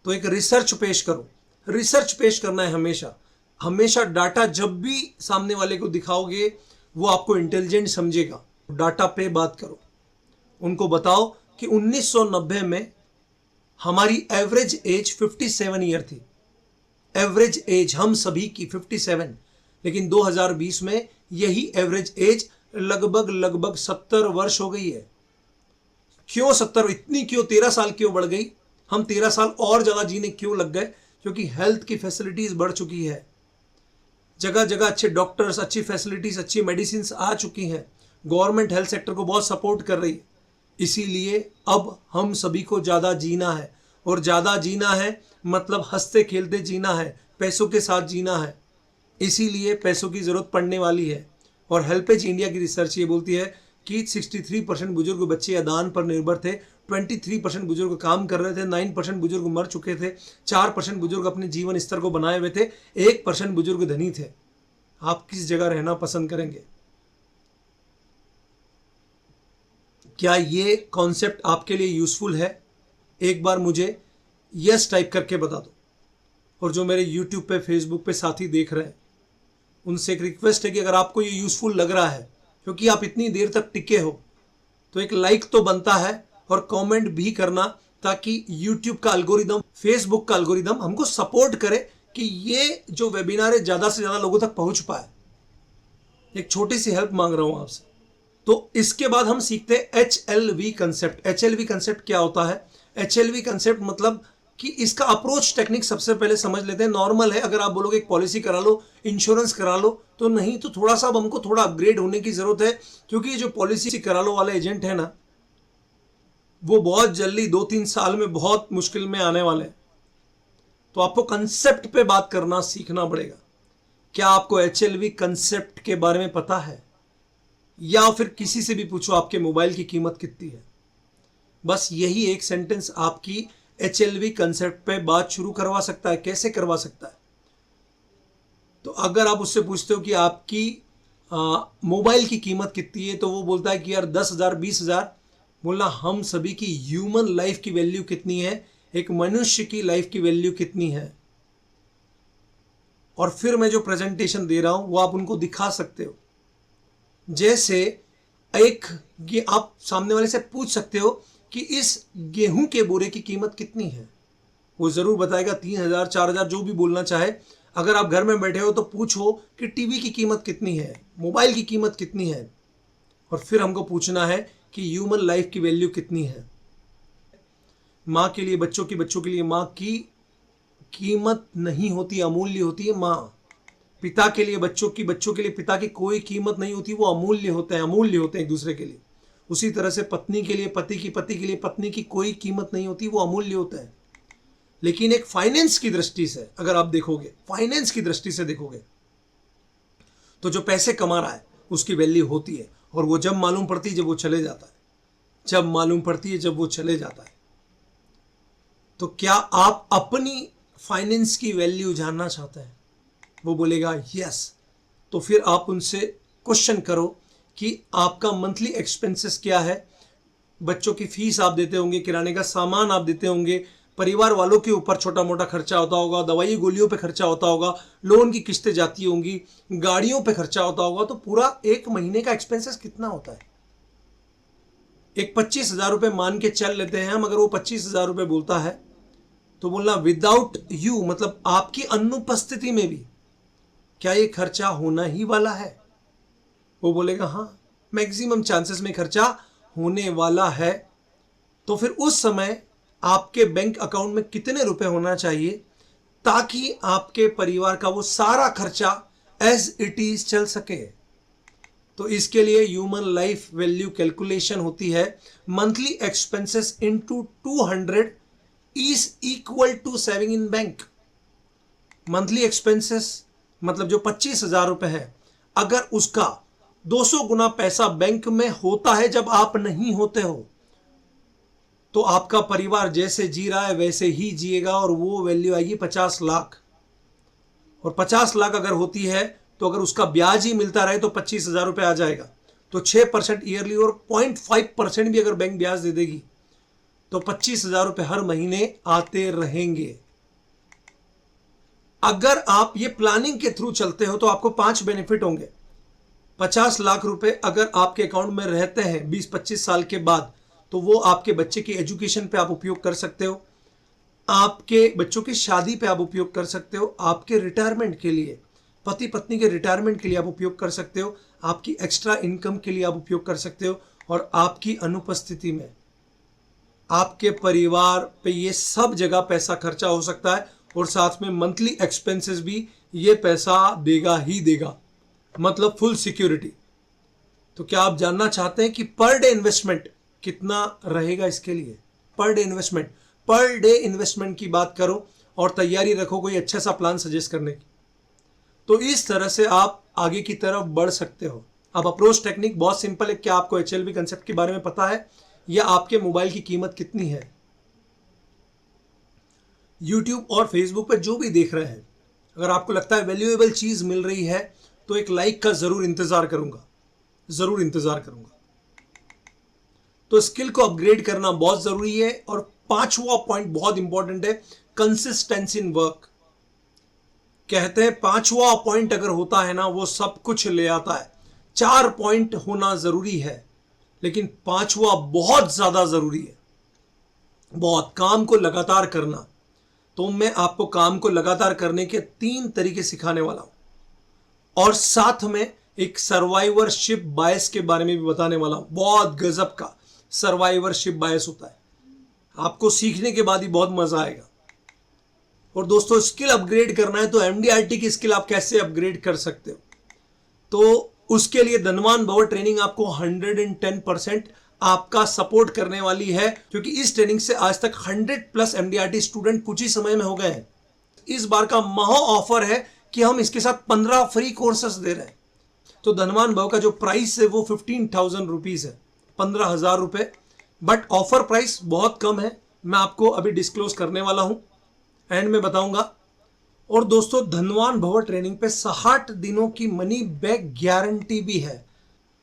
तो एक रिसर्च पेश करो। रिसर्च पेश करना है हमेशा। हमेशा डाटा जब भी सामने वाले को दिखाओगे, वो आपको इंटेलिजेंट समझेगा। डाटा पे बात करो, उनको बताओ कि 1990 में हमारी एवरेज एज 57 ईयर थी। एवरेज एज हम सभी की 57, लेकिन 2020 में यही एवरेज एज लगभग 70 वर्ष हो गई है। क्यों 70? इतनी क्यों? 13 साल क्यों बढ़ गई? हम 13 साल और ज्यादा जीने क्यों लग गए? क्योंकि हेल्थ की फैसिलिटीज बढ़ चुकी है, जगह जगह अच्छे डॉक्टर्स, अच्छी फैसिलिटीज, अच्छी मेडिसिन आ चुकी हैं। गवर्नमेंट हेल्थ सेक्टर को बहुत सपोर्ट कर रही है। इसीलिए अब हम सभी को ज्यादा जीना है, और ज्यादा जीना है मतलब हंसते खेलते जीना है, पैसों के साथ जीना है। इसीलिए पैसों की जरूरत पड़ने वाली है। और हेल्पेज इंडिया की रिसर्च ये बोलती है कि 63% बुजुर्ग बच्चे या दान पर निर्भर थे, 23% बुजुर्ग काम कर रहे थे, 9% बुजुर्ग मर चुके थे, 4% बुजुर्ग अपने जीवन स्तर को बनाए हुए थे, 1% बुजुर्ग धनी थे। आप किस जगह रहना पसंद करेंगे? क्या ये कॉन्सेप्ट आपके लिए यूजफुल है? एक बार मुझे यस टाइप करके बता दो। और जो मेरे यूट्यूब पे, फेसबुक पे साथी देख रहे हैं, उनसे एक रिक्वेस्ट है कि अगर आपको ये यूजफुल लग रहा है, क्योंकि आप इतनी देर तक टिके हो, तो एक लाइक तो बनता है और कमेंट भी करना, ताकि यूट्यूब का एल्गोरिदम, फेसबुक का एल्गोरिदम हमको सपोर्ट करे कि ये जो वेबिनार है ज़्यादा से ज़्यादा लोगों तक पहुंच पाए। एक छोटी सी हेल्प मांग रहा हूं आपसे। तो इसके बाद हम सीखते हैं HLV कंसेप्ट। HLV कंसेप्ट क्या होता है? HLV कंसेप्ट मतलब कि इसका अप्रोच टेक्निक सबसे पहले समझ लेते हैं। नॉर्मल है, अगर आप बोलोगे एक पॉलिसी करा लो, इंश्योरेंस करा लो, तो नहीं, तो थोड़ा सा हमको थोड़ा अपग्रेड होने की जरूरत है, क्योंकि ये जो पॉलिसी करा लो वाले एजेंट है ना, वो बहुत जल्दी 2-3 साल में बहुत मुश्किल में आने वाले हैं। तो आपको कंसेप्ट पे बात करना सीखना पड़ेगा। क्या आपको HLV कंसेप्ट के बारे में पता है? या फिर किसी से भी पूछो आपके मोबाइल की कीमत कितनी है। बस यही एक सेंटेंस आपकी HLV कंसेप्ट पे बात शुरू करवा सकता है। कैसे करवा सकता है? तो अगर आप उससे पूछते हो कि आपकी मोबाइल की कीमत कितनी है, तो वो बोलता है कि यार 10,000, 20,000। बोलना हम सभी की ह्यूमन लाइफ की वैल्यू कितनी है, एक मनुष्य की लाइफ की वैल्यू कितनी है, और फिर मैं जो प्रेजेंटेशन दे रहा हूं वो आप उनको दिखा सकते हो। जैसे ये आप सामने वाले से पूछ सकते हो कि इस गेहूं के बोरे की कीमत कितनी है, वो जरूर बताएगा 3,000, 4,000, जो भी बोलना चाहे। अगर आप घर में बैठे हो तो पूछो कि टीवी की कीमत कितनी है, मोबाइल की कीमत कितनी है, और फिर हमको पूछना है कि ह्यूमन लाइफ की वैल्यू कितनी है। माँ के लिए बच्चों की, बच्चों के लिए माँ की कीमत नहीं होती, अमूल्य होती है माँ। पिता के लिए बच्चों की, बच्चों के लिए पिता की कोई कीमत नहीं होती, वो अमूल्य होते हैं, अमूल्य होते हैं एक दूसरे के लिए। उसी तरह से पत्नी के लिए पति की, पति के लिए पत्नी की कोई कीमत नहीं होती, वो अमूल्य होता है। लेकिन एक फाइनेंस की दृष्टि से अगर आप देखोगे, फाइनेंस की दृष्टि से देखोगे, तो जो पैसे कमा रहा है उसकी वैल्यू होती है, और वो जब मालूम पड़ती है जब वो चले जाता है, जब मालूम पड़ती है जब वो चले जाता है। तो क्या आप अपनी फाइनेंस की वैल्यू जानना चाहते हैं? वो बोलेगा यस। तो फिर आप उनसे क्वेश्चन करो कि आपका मंथली एक्सपेंसेस क्या है। बच्चों की फीस आप देते होंगे, किराने का सामान आप देते होंगे, परिवार वालों के ऊपर छोटा मोटा खर्चा होता होगा, दवाई गोलियों पे खर्चा होता होगा, लोन की किस्तें जाती होंगी, गाड़ियों पे खर्चा होता होगा। तो पूरा एक महीने का एक्सपेंसेस कितना होता है? एक 25,000 रुपये मान के चल लेते हैं हम। अगर वो 25,000 रुपये बोलता है तो बोलना विदाउट यू, मतलब आपकी अनुपस्थिति में भी क्या ये खर्चा होना ही वाला है? वो बोलेगा हाँ, मैक्सिमम चांसेस में खर्चा होने वाला है। तो फिर उस समय आपके बैंक अकाउंट में कितने रुपए होना चाहिए ताकि आपके परिवार का वो सारा खर्चा एज इट इज चल सके? तो इसके लिए ह्यूमन लाइफ वैल्यू कैलकुलेशन होती है। Monthly expenses into 200 is equal to saving in bank. Monthly expenses मतलब जो 25,000 रुपए है, अगर उसका 200 गुना पैसा बैंक में होता है जब आप नहीं होते हो, तो आपका परिवार जैसे जी रहा है वैसे ही जिएगा, और वो वैल्यू आएगी 50 लाख। और 50 लाख अगर होती है तो अगर उसका ब्याज ही मिलता रहे तो 25,000 रुपये आ जाएगा। तो 6% ईयरली और 0.5% भी अगर बैंक ब्याज दे देगी तो 25,000 रुपये हर महीने आते रहेंगे। अगर आप ये प्लानिंग के थ्रू चलते हो तो आपको 5 बेनिफिट होंगे। 50 लाख रुपए अगर आपके अकाउंट में रहते हैं 20-25 साल के बाद, तो वो आपके बच्चे की एजुकेशन पे आप उपयोग कर सकते हो, आपके बच्चों की शादी पे आप उपयोग कर सकते हो, आपके रिटायरमेंट के लिए, पति पत्नी के रिटायरमेंट के लिए आप उपयोग कर सकते हो, आपकी एक्स्ट्रा इनकम के लिए आप उपयोग कर सकते हो, और आपकी अनुपस्थिति में आपके परिवार पे ये सब जगह पैसा खर्चा हो सकता है। और साथ में मंथली एक्सपेंसेस भी ये पैसा देगा ही देगा, मतलब फुल सिक्योरिटी। तो क्या आप जानना चाहते हैं कि पर डे इन्वेस्टमेंट कितना रहेगा इसके लिए? पर डे इन्वेस्टमेंट की बात करो और तैयारी रखो कोई अच्छा सा प्लान सजेस्ट करने की। तो इस तरह से आप आगे की तरफ बढ़ सकते हो। अब अप्रोच टेक्निक बहुत सिंपल है। क्या आपको HLB कंसेप्ट के बारे में पता है, या आपके मोबाइल की कीमत कितनी है? यूट्यूब और फेसबुक पर जो भी देख रहे हैं, अगर आपको लगता है वैल्यूएबल चीज मिल रही है तो एक लाइक का जरूर इंतजार करूंगा, जरूर इंतजार करूंगा। तो स्किल को अपग्रेड करना बहुत जरूरी है। और 5वां पॉइंट बहुत इंपॉर्टेंट है, कंसिस्टेंसी इन वर्क। कहते हैं 5वां पॉइंट अगर होता है ना, वो सब कुछ ले आता है। 4 पॉइंट होना जरूरी है, लेकिन 5वां बहुत ज्यादा जरूरी है। बहुत काम को लगातार करना। तो मैं आपको काम को लगातार करने के 3 तरीके सिखाने वाला हूं, और साथ में एक सर्वाइवरशिप बायस के बारे में भी बताने वाला हूं। बहुत गजब का सर्वाइवरशिप बायस होता है, आपको सीखने के बाद ही बहुत मजा आएगा। और दोस्तों, स्किल अपग्रेड करना है तो MDRT की स्किल आप कैसे अपग्रेड कर सकते हो, तो उसके लिए धनवान भव ट्रेनिंग आपको 110% आपका सपोर्ट करने वाली है, क्योंकि इस ट्रेनिंग से आज तक 100+ MDRT स्टूडेंट कुछ ही समय में हो गए हैं। इस बार का महा ऑफर है कि हम इसके साथ 15 फ्री कोर्सेस दे रहे हैं। तो धनवान भव का जो प्राइस है वो 15,000 रुपीज है, 15,000 रुपए। बट ऑफर प्राइस बहुत कम है, मैं आपको अभी डिस्क्लोज करने वाला हूं, एंड में बताऊंगा। और दोस्तों, धनवान भव ट्रेनिंग पे 60 दिनों की मनी बैक गारंटी भी है।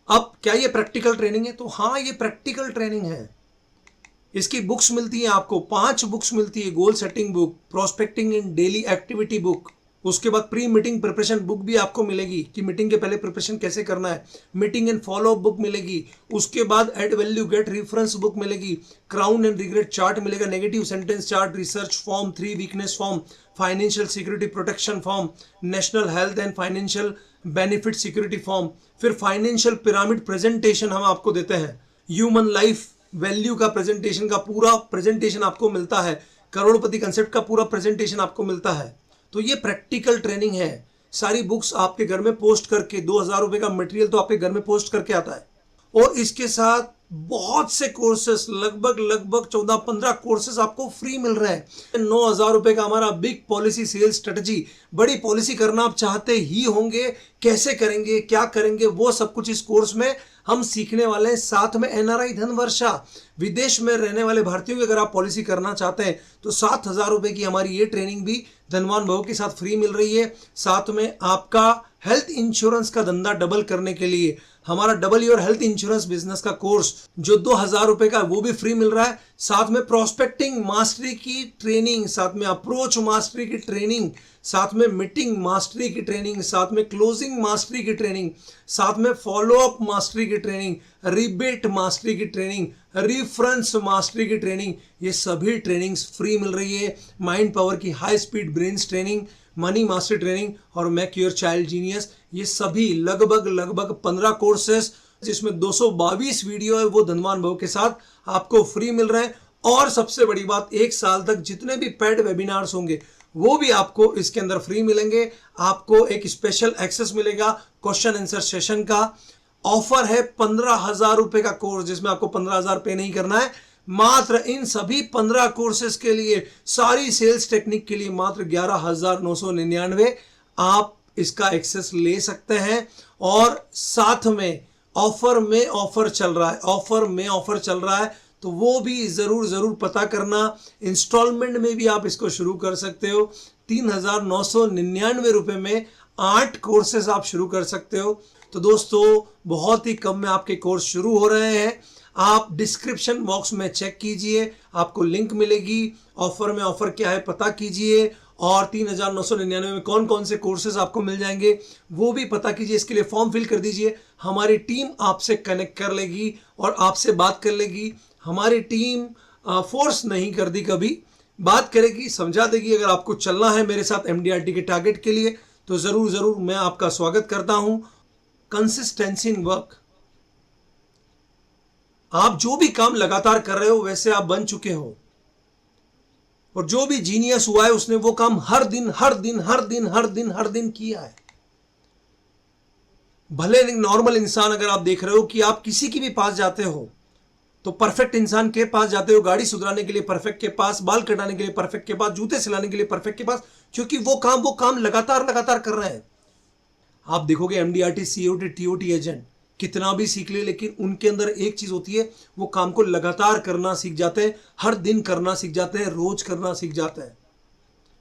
अब क्या ये प्रैक्टिकल ट्रेनिंग है? तो हाँ, ये प्रैक्टिकल ट्रेनिंग है। इसकी बुक्स मिलती है आपको, 5 बुक्स मिलती है। गोल सेटिंग बुक, प्रोस्पेक्टिंग इन डेली एक्टिविटी बुक, उसके बाद प्री मीटिंग प्रिपरेशन बुक भी आपको मिलेगी कि मीटिंग के पहले प्रिपरेशन कैसे करना है। Meeting and follow up book मिलेगी। उसके बाद add value get reference book मिलेगी। क्राउन एंड रिग्रेट चार्ट मिलेगा, negative sentence chart, research form, 3 weakness form, financial security protection form, national health and financial benefit security form. फिर financial pyramid presentation हम आपको देते हैं। ह्यूमन लाइफ वैल्यू का presentation का पूरा प्रेजेंटेशन आपको मिलता है। करोड़पति कंसेप्ट का पूरा प्रेजेंटेशन आपको मिलता है। तो ये प्रैक्टिकल ट्रेनिंग है। सारी बुक्स आपके घर में पोस्ट करके, 2,000 रुपए का मटेरियल तो आपके घर में पोस्ट करके आता है। और इसके साथ बहुत से कोर्सेस, लगभग 14-15 कोर्सेस आपको फ्री मिल रहे हैं। 9,000 रुपए का हमारा बिग पॉलिसी सेल्स स्ट्रेटजी। बड़ी पॉलिसी करना आप चाहते ही होंगे, कैसे करेंगे, क्या करेंगे, वो सब कुछ इस कोर्स में हम सीखने वाले हैं। साथ में NRI धनवर्षा, विदेश में रहने वाले भारतीयों की अगर आप पॉलिसी करना चाहते हैं तो 7,000 रुपए की हमारी ये ट्रेनिंग भी धनवान भव के साथ फ्री मिल रही है। साथ में आपका हेल्थ इंश्योरेंस का धंधा डबल करने के लिए हमारा double your health insurance business का कोर्स जो 2,000 रुपए का, वो भी फ्री मिल रहा है। साथ में प्रोस्पेक्टिंग मास्टरी की ट्रेनिंग, साथ में अप्रोच मास्टरी की ट्रेनिंग, साथ में मीटिंग मास्टरी की ट्रेनिंग, साथ में क्लोजिंग मास्टरी की ट्रेनिंग, साथ में फॉलो अप मास्टरी की ट्रेनिंग, रिबेट मास्टरी की ट्रेनिंग, रिफरेंस मास्टरी की ट्रेनिंग, ये सभी ट्रेनिंग्स फ्री मिल रही है। माइंड पावर की high speed brains training, money mastery training और मेक योर चाइल्ड जीनियस, ये सभी लगभग 15 कोर्सेस जिसमें 222 वीडियो है वो धनवान भव के साथ आपको फ्री मिल रहे हैं। और सबसे बड़ी बात, 1 साल तक जितने भी पेड वेबिनार्स होंगे वो भी आपको इसके अंदर फ्री मिलेंगे। आपको एक स्पेशल एक्सेस मिलेगा क्वेश्चन आंसर सेशन का। ऑफर है 15,000 रुपए का कोर्स, जिसमें आपको 15,000 पे नहीं करना है। मात्र इन सभी 15 कोर्सेज के लिए, सारी सेल्स टेक्निक के लिए मात्र 11,999 आप इसका एक्सेस ले सकते हैं। और साथ में ऑफर चल रहा है, ऑफर चल रहा है, तो वो भी जरूर पता करना। इंस्टॉलमेंट में भी आप इसको शुरू कर सकते हो। 3,999 रुपए में 8 कोर्सेज आप शुरू कर सकते हो। तो दोस्तों, बहुत ही कम में आपके कोर्स शुरू हो रहे हैं। आप डिस्क्रिप्शन बॉक्स में चेक कीजिए, आपको लिंक मिलेगी। ऑफर में ऑफर क्या है पता कीजिए, और 3,999 में कौन कौन से कोर्सेज आपको मिल जाएंगे वो भी पता कीजिए। इसके लिए फॉर्म फिल कर दीजिए, हमारी टीम आपसे कनेक्ट कर लेगी और आपसे बात कर लेगी। हमारी टीम फोर्स नहीं कर दी, कभी बात करेगी, समझा देगी। अगर आपको चलना है मेरे साथ MDRT के टारगेट के लिए तो जरूर मैं आपका स्वागत करता हूं। कंसिस्टेंसी इन वर्क, आप जो भी काम लगातार कर रहे हो वैसे आप बन चुके हो, और जो भी जीनियस हुआ है उसने वो काम हर दिन किया है। भले नॉर्मल इंसान, अगर आप देख रहे हो कि आप किसी के भी पास जाते हो तो परफेक्ट इंसान के पास जाते हो, गाड़ी सुधराने के लिए परफेक्ट के पास, बाल कटाने के लिए परफेक्ट के पास, जूते सिलाने के लिए परफेक्ट के पास, क्योंकि वो काम लगातार कर रहे हैं। आप देखोगे MDRT COT TOT एजेंट, कितना भी सीख ले, लेकिन उनके अंदर एक चीज होती है, वो काम को लगातार करना सीख जाते हैं, हर दिन करना सीख जाते हैं, रोज करना सीख जाते हैं।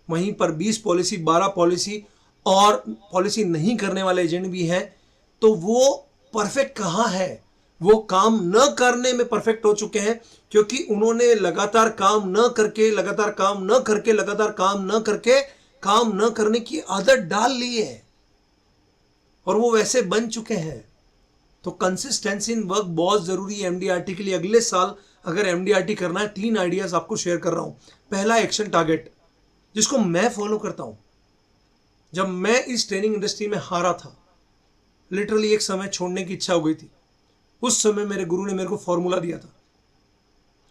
वहीं पर 20 पॉलिसी 12 पॉलिसी और पॉलिसी नहीं करने वाले एजेंट भी हैं, तो वो परफेक्ट कहाँ है? वो काम न करने में परफेक्ट हो चुके हैं, क्योंकि उन्होंने लगातार काम न करके, लगातार काम न करके, लगातार काम न करके, काम न करने की आदत डाल ली है और वो वैसे बन चुके हैं। तो कंसिस्टेंसी इन वर्क बहुत जरूरी है एमडीआरटी के लिए। अगले साल अगर एमडीआरटी करना है, 3 आइडियाज आपको शेयर कर रहा हूं। पहला, एक्शन टारगेट, जिसको मैं फॉलो करता हूं। जब मैं इस ट्रेनिंग इंडस्ट्री में हारा था, लिटरली एक समय छोड़ने की इच्छा हो गई थी, उस समय मेरे गुरु ने मेरे को फॉर्मूला दिया था,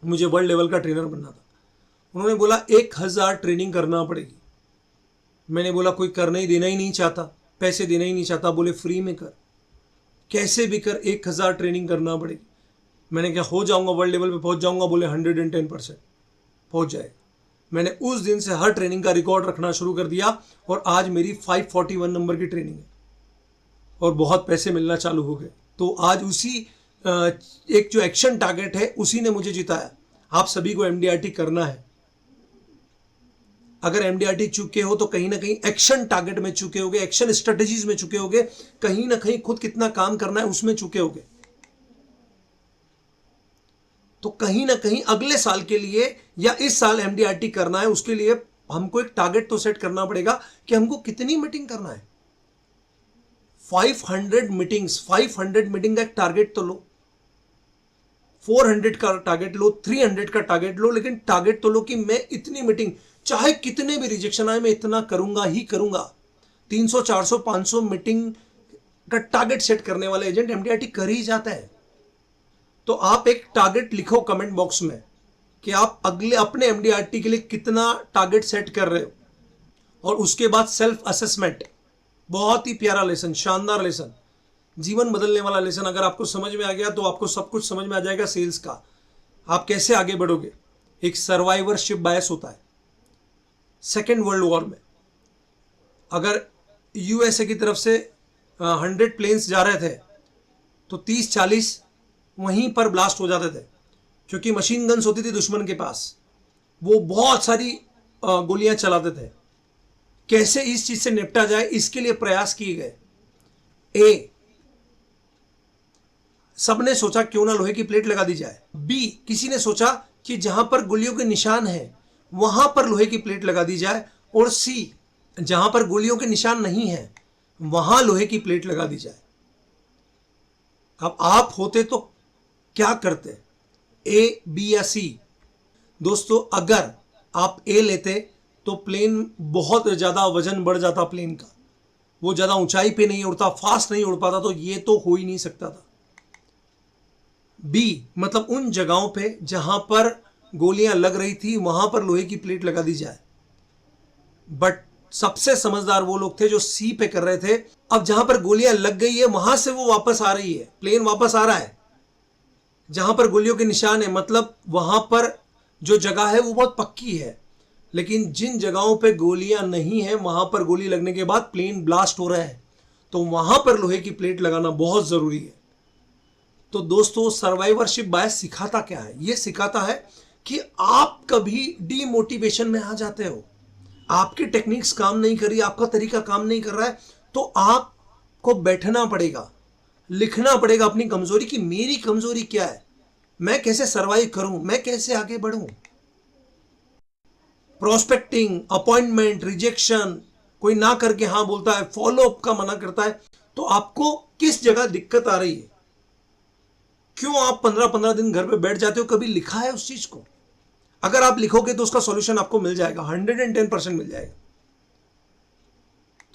मुझे वर्ल्ड लेवल का ट्रेनर बनना था। उन्होंने बोला 1000 ट्रेनिंग करना पड़ेगी। मैंने बोला कोई करने ही देना ही नहीं चाहता, पैसे देना ही नहीं चाहता। बोले फ्री में कर, कैसे भी कर, 1000 ट्रेनिंग करना पड़ेगी। मैंने क्या हो जाऊंगा, वर्ल्ड लेवल पे पहुंच जाऊंगा? बोले 110% पहुंच जाएगा। मैंने उस दिन से हर ट्रेनिंग का रिकॉर्ड रखना शुरू कर दिया और आज मेरी 541 नंबर की ट्रेनिंग है और बहुत पैसे मिलना चालू हो गए। तो आज उसी एक जो एक्शन टारगेट है, उसी ने मुझे जिताया। आप सभी को एमडीआरटी करना है। अगर एमडीआरटी चुके हो तो कहीं ना कहीं एक्शन टारगेट में चुके होगे, एक्शन स्ट्रेटेजीज में चुके होगे, कहीं ना कहीं खुद कितना काम करना है उसमें चुके होगे। तो कहीं ना कहीं अगले साल के लिए या इस साल एमडीआरटी करना है, उसके लिए हमको एक टारगेट तो सेट करना पड़ेगा कि हमको कितनी मीटिंग करना है। 500 मीटिंग्स, 500 मीटिंग का एक टारगेट तो लो, 400 का टारगेट लो, 300 का टारगेट लो, लेकिन टारगेट तो लो कि मैं इतनी मीटिंग, चाहे कितने भी रिजेक्शन आए, मैं इतना करूंगा ही करूंगा। 300 400 500 मीटिंग का टारगेट सेट करने वाले एजेंट एमडीआरटी कर ही जाता है। तो आप एक टारगेट लिखो कमेंट बॉक्स में कि आप अगले अपने एमडीआरटी के लिए कितना टारगेट सेट कर रहे हो। और उसके बाद सेल्फ असेसमेंट, बहुत ही प्यारा लेसन, शानदार लेसन, जीवन बदलने वाला लेसन। अगर आपको समझ में आ गया तो आपको सब कुछ समझ में आ जाएगा सेल्स का, आप कैसे आगे बढ़ोगे। एक सर्वाइवरशिप बायस होता है। सेकेंड वर्ल्ड वॉर में अगर यूएसए की तरफ से 100 प्लेन्स जा रहे थे तो 30-40 वहीं पर ब्लास्ट हो जाते थे, क्योंकि मशीन गन्स होती थी दुश्मन के पास, वो बहुत सारी गोलियां चलाते थे। कैसे इस चीज से निपटा जाए, इसके लिए प्रयास किए गए। सबने सोचा क्यों ना लोहे की प्लेट लगा दी जाए। बी, किसी ने सोचा कि जहां पर गोलियों के निशान है वहां पर लोहे की प्लेट लगा दी जाए। और सी, जहां पर गोलियों के निशान नहीं है वहां लोहे की प्लेट लगा दी जाए। अब आप होते तो क्या करते? ए, बी या सी? दोस्तों, अगर आप ए लेते तो प्लेन बहुत ज्यादा वजन बढ़ जाता प्लेन का, वो ज्यादा ऊंचाई पे नहीं उड़ता, फास्ट नहीं उड़ पाता, तो ये तो हो ही नहीं सकता था। बी मतलब उन जगहों पे जहां पर गोलियां लग रही थी वहां पर लोहे की प्लेट लगा दी जाए। बट सबसे समझदार वो लोग थे जो सी पे कर रहे थे। अब जहां पर गोलियां लग गई है वहां से वो वापस आ रही है, प्लेन वापस आ रहा है जहां पर गोलियों के निशान है, मतलब वहां पर जो जगह है वो बहुत पक्की है। लेकिन जिन जगहों पे गोलियां नहीं है वहां पर गोली लगने के बाद प्लेन ब्लास्ट हो रहा है, तो वहां पर लोहे की प्लेट लगाना बहुत जरूरी है। तो दोस्तों, सर्वाइवरशिप बायस सिखाता क्या है? ये सिखाता है कि आप कभी डीमोटिवेशन में आ जाते हो, आपकी टेक्निक्स काम नहीं कर रही, आपका तरीका काम नहीं कर रहा है, तो आपको बैठना पड़ेगा, लिखना पड़ेगा अपनी कमजोरी की, मेरी कमजोरी क्या है, मैं कैसे सर्वाइव करूं, मैं कैसे आगे बढ़ूं। प्रोस्पेक्टिंग, अपॉइंटमेंट, रिजेक्शन, कोई ना करके हाँ बोलता है, फॉलोअप का मना करता है, तो आपको किस जगह दिक्कत आ रही है, क्यों आप 15-15 दिन घर पे बैठ जाते हो? कभी लिखा है उस चीज को? अगर आप लिखोगे तो उसका सॉल्यूशन आपको मिल जाएगा, 110% मिल जाएगा।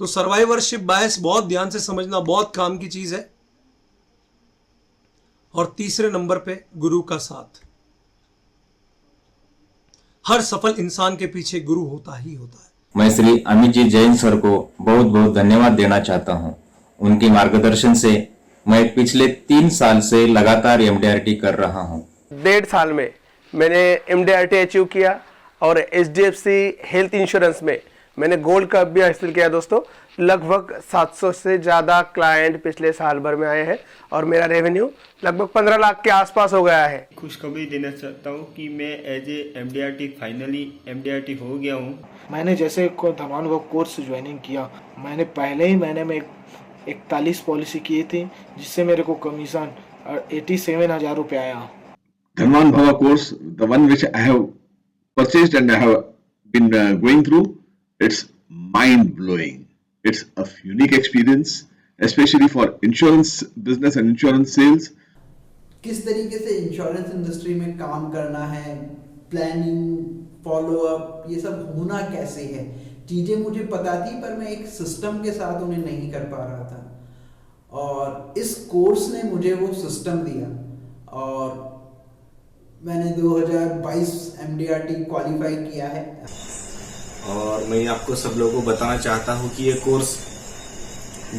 तो सर्वाइवरशिप बायस बहुत ध्यान से समझना, बहुत काम की चीज है। और तीसरे नंबर पे गुरु का साथ। हर सफल इंसान के पीछे गुरु होता ही होता है। मैं श्री अमित जी जैन सर को बहुत बहुत धन्यवाद देना चाहता हूं। उनके मार्गदर्शन से मैं पिछले 3 साल से लगातार एमडीआरटी कर रहा हूं। 1.5 साल में मैंने एमडीआरटी अचीव किया और एचडीएफसी हेल्थ इंश्योरेंस में मैंने गोल्ड कप भी हासिल किया दोस्तों। लगभग 700 से ज़्यादा क्लाइंट पिछले साल भर में आए हैं और मेरा रेवेन्यू लगभग 15 लाख के आसपास हो गया है। खुशखबरी देना चाहता हूँ कि मैं as a MDRT finally MDRT हो गया हूँ। मैंने जैसे धनवान वो कोर्स ज्वाइनिंग किया, मैंने पहले ही महीने में 41 पॉलिसी की थी, जिससे मेरे को कमीशन 87,000 रुपये आया। Dhanwan Bhava course, the one which I have purchased and I have been going through, it's mind-blowing. It's a unique experience, especially for insurance business and insurance sales. किस तरीके से इंश्योरेंस इंडस्ट्री में काम करना है, planning, follow up, ये सब होना कैसे है, चीज़ें मुझे पता थी पर मैं एक सिस्टम के साथ उन्हें नहीं कर पा रहा था। और इस कोर्स ने मुझे वो सिस्टम दिया और मैंने 2022 MDRT क्वालिफाई किया है। और मैं आपको सब लोगों को बताना चाहता हूँ कि ये कोर्स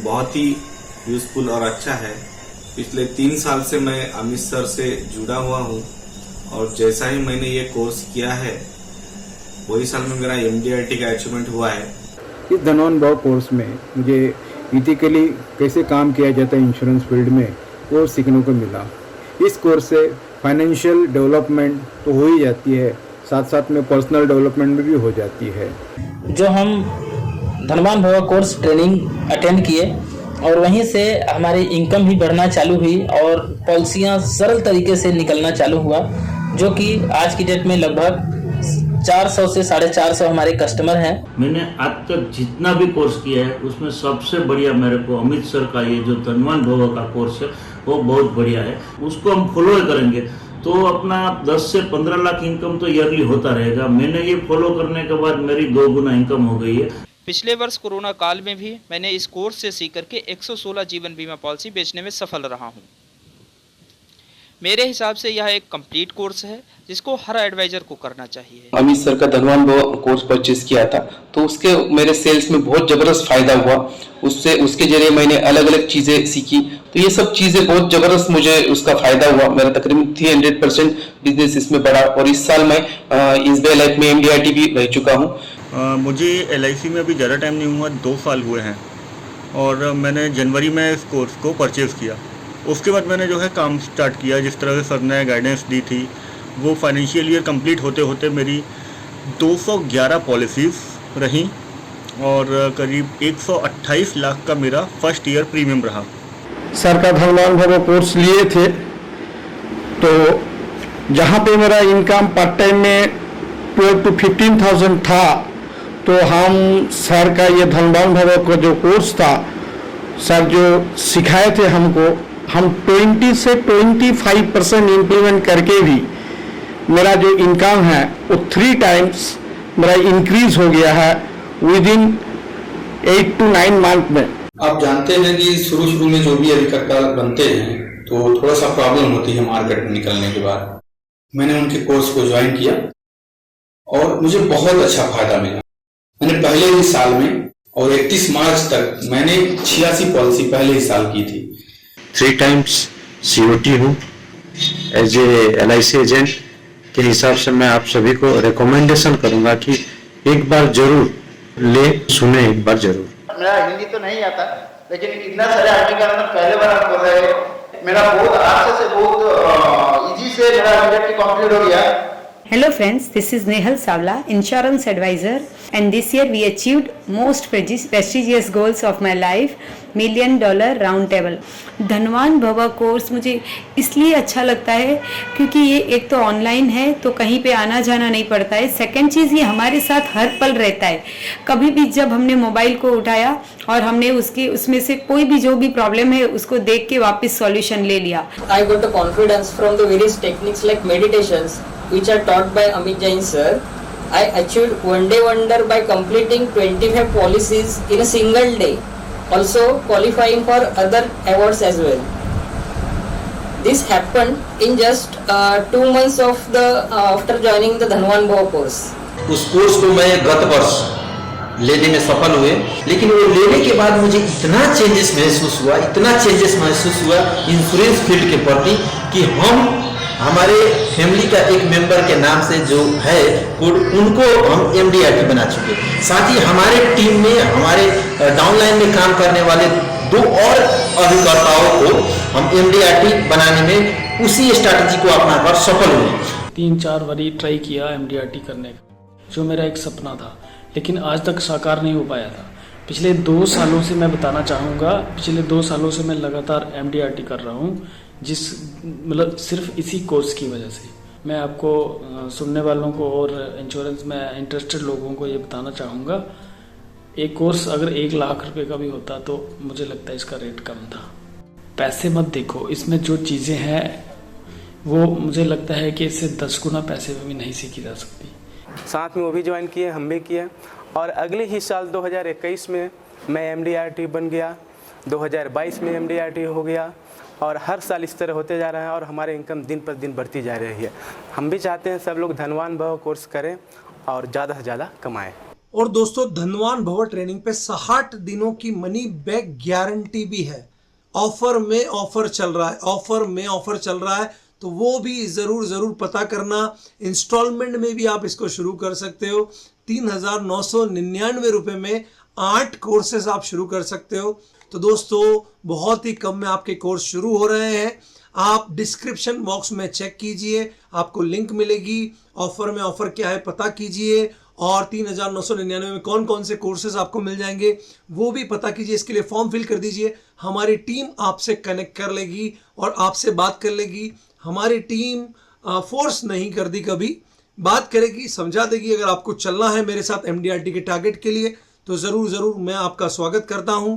बहुत ही यूजफुल और अच्छा है। पिछले 3 साल से मैं अमित सर से जुड़ा हुआ हूँ और जैसा ही मैंने ये कोर्स किया है वही साल में मेरा MDRT का अचीवमेंट हुआ है। इस धनवान भाव कोर्स में मुझे इथिकली कैसे काम किया जाता है इंश्योरेंस फील्ड में वो सीखने को मिला। इस कोर्स से फाइनेंशियल डेवलपमेंट तो हो ही जाती है, साथ साथ में पर्सनल डेवलपमेंट भी हो जाती है। जो हम धनवान भवा कोर्स ट्रेनिंग अटेंड किए और वहीं से हमारी इनकम भी बढ़ना चालू हुई और पॉलिसियाँ सरल तरीके से निकलना चालू हुआ, जो कि आज की डेट में लगभग 400 से 450 हमारे कस्टमर हैं। मैंने आज तक जितना भी कोर्स किया है उसमें सबसे बढ़िया मेरे को अमित सर का ये जो धनवान भवा का कोर्स है वो बहुत बढ़िया है। उसको हम फॉलो करेंगे तो अपना 10 से 15 लाख इनकम तो ईयरली होता रहेगा। मैंने ये फॉलो करने के बाद मेरी 2 गुना इनकम हो गई है। पिछले वर्ष कोरोना काल में भी मैंने इस कोर्स से सीख करके 116 जीवन बीमा पॉलिसी बेचने में सफल रहा हूँ। मेरे हिसाब से यह एक कंप्लीट कोर्स है जिसको हर एडवाइजर को करना चाहिए। अमित सर का धनवान कोर्स परचेज किया था तो उसके मेरे सेल्स में बहुत जबरदस्त फायदा हुआ। उसके जरिए मैंने अलग अलग चीजें सीखी, तो ये सब चीजें बहुत जबरदस्त मुझे उसका फायदा हुआ। मेरा तकरीबन 300% बिजनेस इसमें बढ़ा और इस साल मैं इसबीआई लाइफ में MDRT भी रह चुका हूँ। मुझे LIC में अभी ज़्यादा टाइम नहीं हुआ, 2 साल हुए हैं और मैंने जनवरी में इस कोर्स को परचेज़ किया। उसके बाद मैंने जो है काम स्टार्ट किया। जिस तरह से सर ने गाइडेंस दी थी वो फाइनेंशियल ईयर कंप्लीट होते होते मेरी 211 पॉलिसीज़ रहीं और करीब 128 लाख का मेरा फर्स्ट ईयर प्रीमियम रहा। सर का धनवान भवा कोर्स लिए थे तो जहाँ पे मेरा इनकम पार्ट टाइम में 12 to 15,000 था, तो हम सर का ये धनवान भवा का जो कोर्स था, सर जो सिखाए थे हमको, हम 20 से 25% इम्प्लीमेंट करके भी मेरा जो इनकम है वो 3 टाइम्स मेरा इंक्रीज हो गया है विद इन 8 to 9 मंथ में। आप जानते हैं कि शुरू में जो भी अभिकर्ता बनते हैं तो थोड़ा सा प्रॉब्लम होती है मार्केट में निकलने के बाद। मैंने उनके कोर्स को ज्वाइन किया और मुझे बहुत अच्छा फायदा मिला। मैंने पहले ही साल में और 31 मार्च तक मैंने 86 पॉलिसी पहले ही साल की थी। 3 टाइम्स COT हूँ। एज ए LIC एजेंट के हिसाब से मैं आप सभी को रिकमेंडेशन करूंगा कि एक बार जरूर ले सुने, एक बार जरूर। मेरा हिंदी तो नहीं आता लेकिन इतना सारे आदमी का मतलब पहले बार आप कर रहे हो। मेरा बहुत अच्छे से बहुत इजी से मेरा MDRT कंप्लीट हो गया। Hello friends, this is Nehal Savla, insurance advisor, and this year we achieved most prestigious goals of my life, $1 million round table. धनवान भवा कोर्स मुझे इसलिए अच्छा लगता है क्योंकि ये एक तो ऑनलाइन है तो कहीं पे आना जाना नहीं पड़ता है। सेकंड चीज़ ये हमारे साथ हर पल रहता है। कभी भी जब हमने मोबाइल को उठाया और हमने उसमें से कोई भी जो भी प्रॉब्लम है उसको देख के वापस सॉल्यूशन ले लिया। I got a confidence from the various techniques like meditations which are taught by Amit Jain sir. I achieved one day wonder by completing 25 policies in a single day, also qualifying for other awards as well. This happened in just 2 months of the after joining the Dhanwan Bhava course. उस course को मैं गत वर्ष लेने में सफल हुए, लेकिन वो लेने के बाद मुझे इतना चेंजेस महसूस हुआ इंश्योरेंस फील्ड के प्रति कि हम हमारे फैमिली का एक मेंबर के नाम से जो है कोड, उनको हम MDRT बना चुके हैं। साथ ही हमारे टीम में हमारे डाउनलाइन में काम करने वाले 2 और अभिकर्ताओं को हम MDRT बनाने में उसी स्ट्रैटेजी को अपनाकर सफल हुए। 3-4 बारी ट्राई किया MDRT करने का, जो मेरा एक सपना था, लेकिन आज तक साकार नहीं हो पाया था। पिछले 2 सालों से मैं बताना चाहूँगा, पिछले 2 सालों से मैं लगातार MDRT कर रहा हूँ, मतलब सिर्फ इसी कोर्स की वजह से। मैं आपको सुनने वालों को और इंश्योरेंस में इंटरेस्टेड लोगों को ये बताना चाहूँगा, एक कोर्स अगर 1 लाख रुपए का भी होता तो मुझे लगता है इसका रेट कम था। पैसे मत देखो, इसमें जो चीज़ें हैं वो मुझे लगता है कि इससे 10 गुना पैसे में भी नहीं सीखी जा सकती। साथ में वो भी ज्वाइन किए, हम भी किए, और अगले ही साल 2021 में मैं MDRT बन गया, 2022 में MDRT हो गया, और हर साल इस तरह होते जा रहा है और हमारे इनकम दिन पर दिन बढ़ती जा रही है। हम भी चाहते हैं सब लोग धनवान भव कोर्स करें और ज़्यादा से ज़्यादा कमाएं। और दोस्तों, धनवान भव ट्रेनिंग पे 60 दिनों की मनी बैक गारंटी भी है। ऑफर में ऑफर चल रहा है, ऑफर में ऑफर चल रहा है, तो वो भी ज़रूर पता करना। इंस्टॉलमेंट में भी आप इसको शुरू कर सकते हो। 3,999 रुपये में 8 कोर्सेज आप शुरू कर सकते हो। तो दोस्तों, बहुत ही कम में आपके कोर्स शुरू हो रहे हैं। आप डिस्क्रिप्शन बॉक्स में चेक कीजिए, आपको लिंक मिलेगी। ऑफर में ऑफर क्या है पता कीजिए, और 3,999 में कौन कौन से कोर्सेज आपको मिल जाएंगे वो भी पता कीजिए। इसके लिए फॉर्म फिल कर दीजिए, हमारी टीम आपसे कनेक्ट कर लेगी और आपसे बात कर लेगी। हमारी टीम फोर्स नहीं करती, कभी बात करेगी, समझा देगी। अगर आपको चलना है मेरे साथ MDRT के टारगेट के लिए तो ज़रूर मैं आपका स्वागत करता हूं।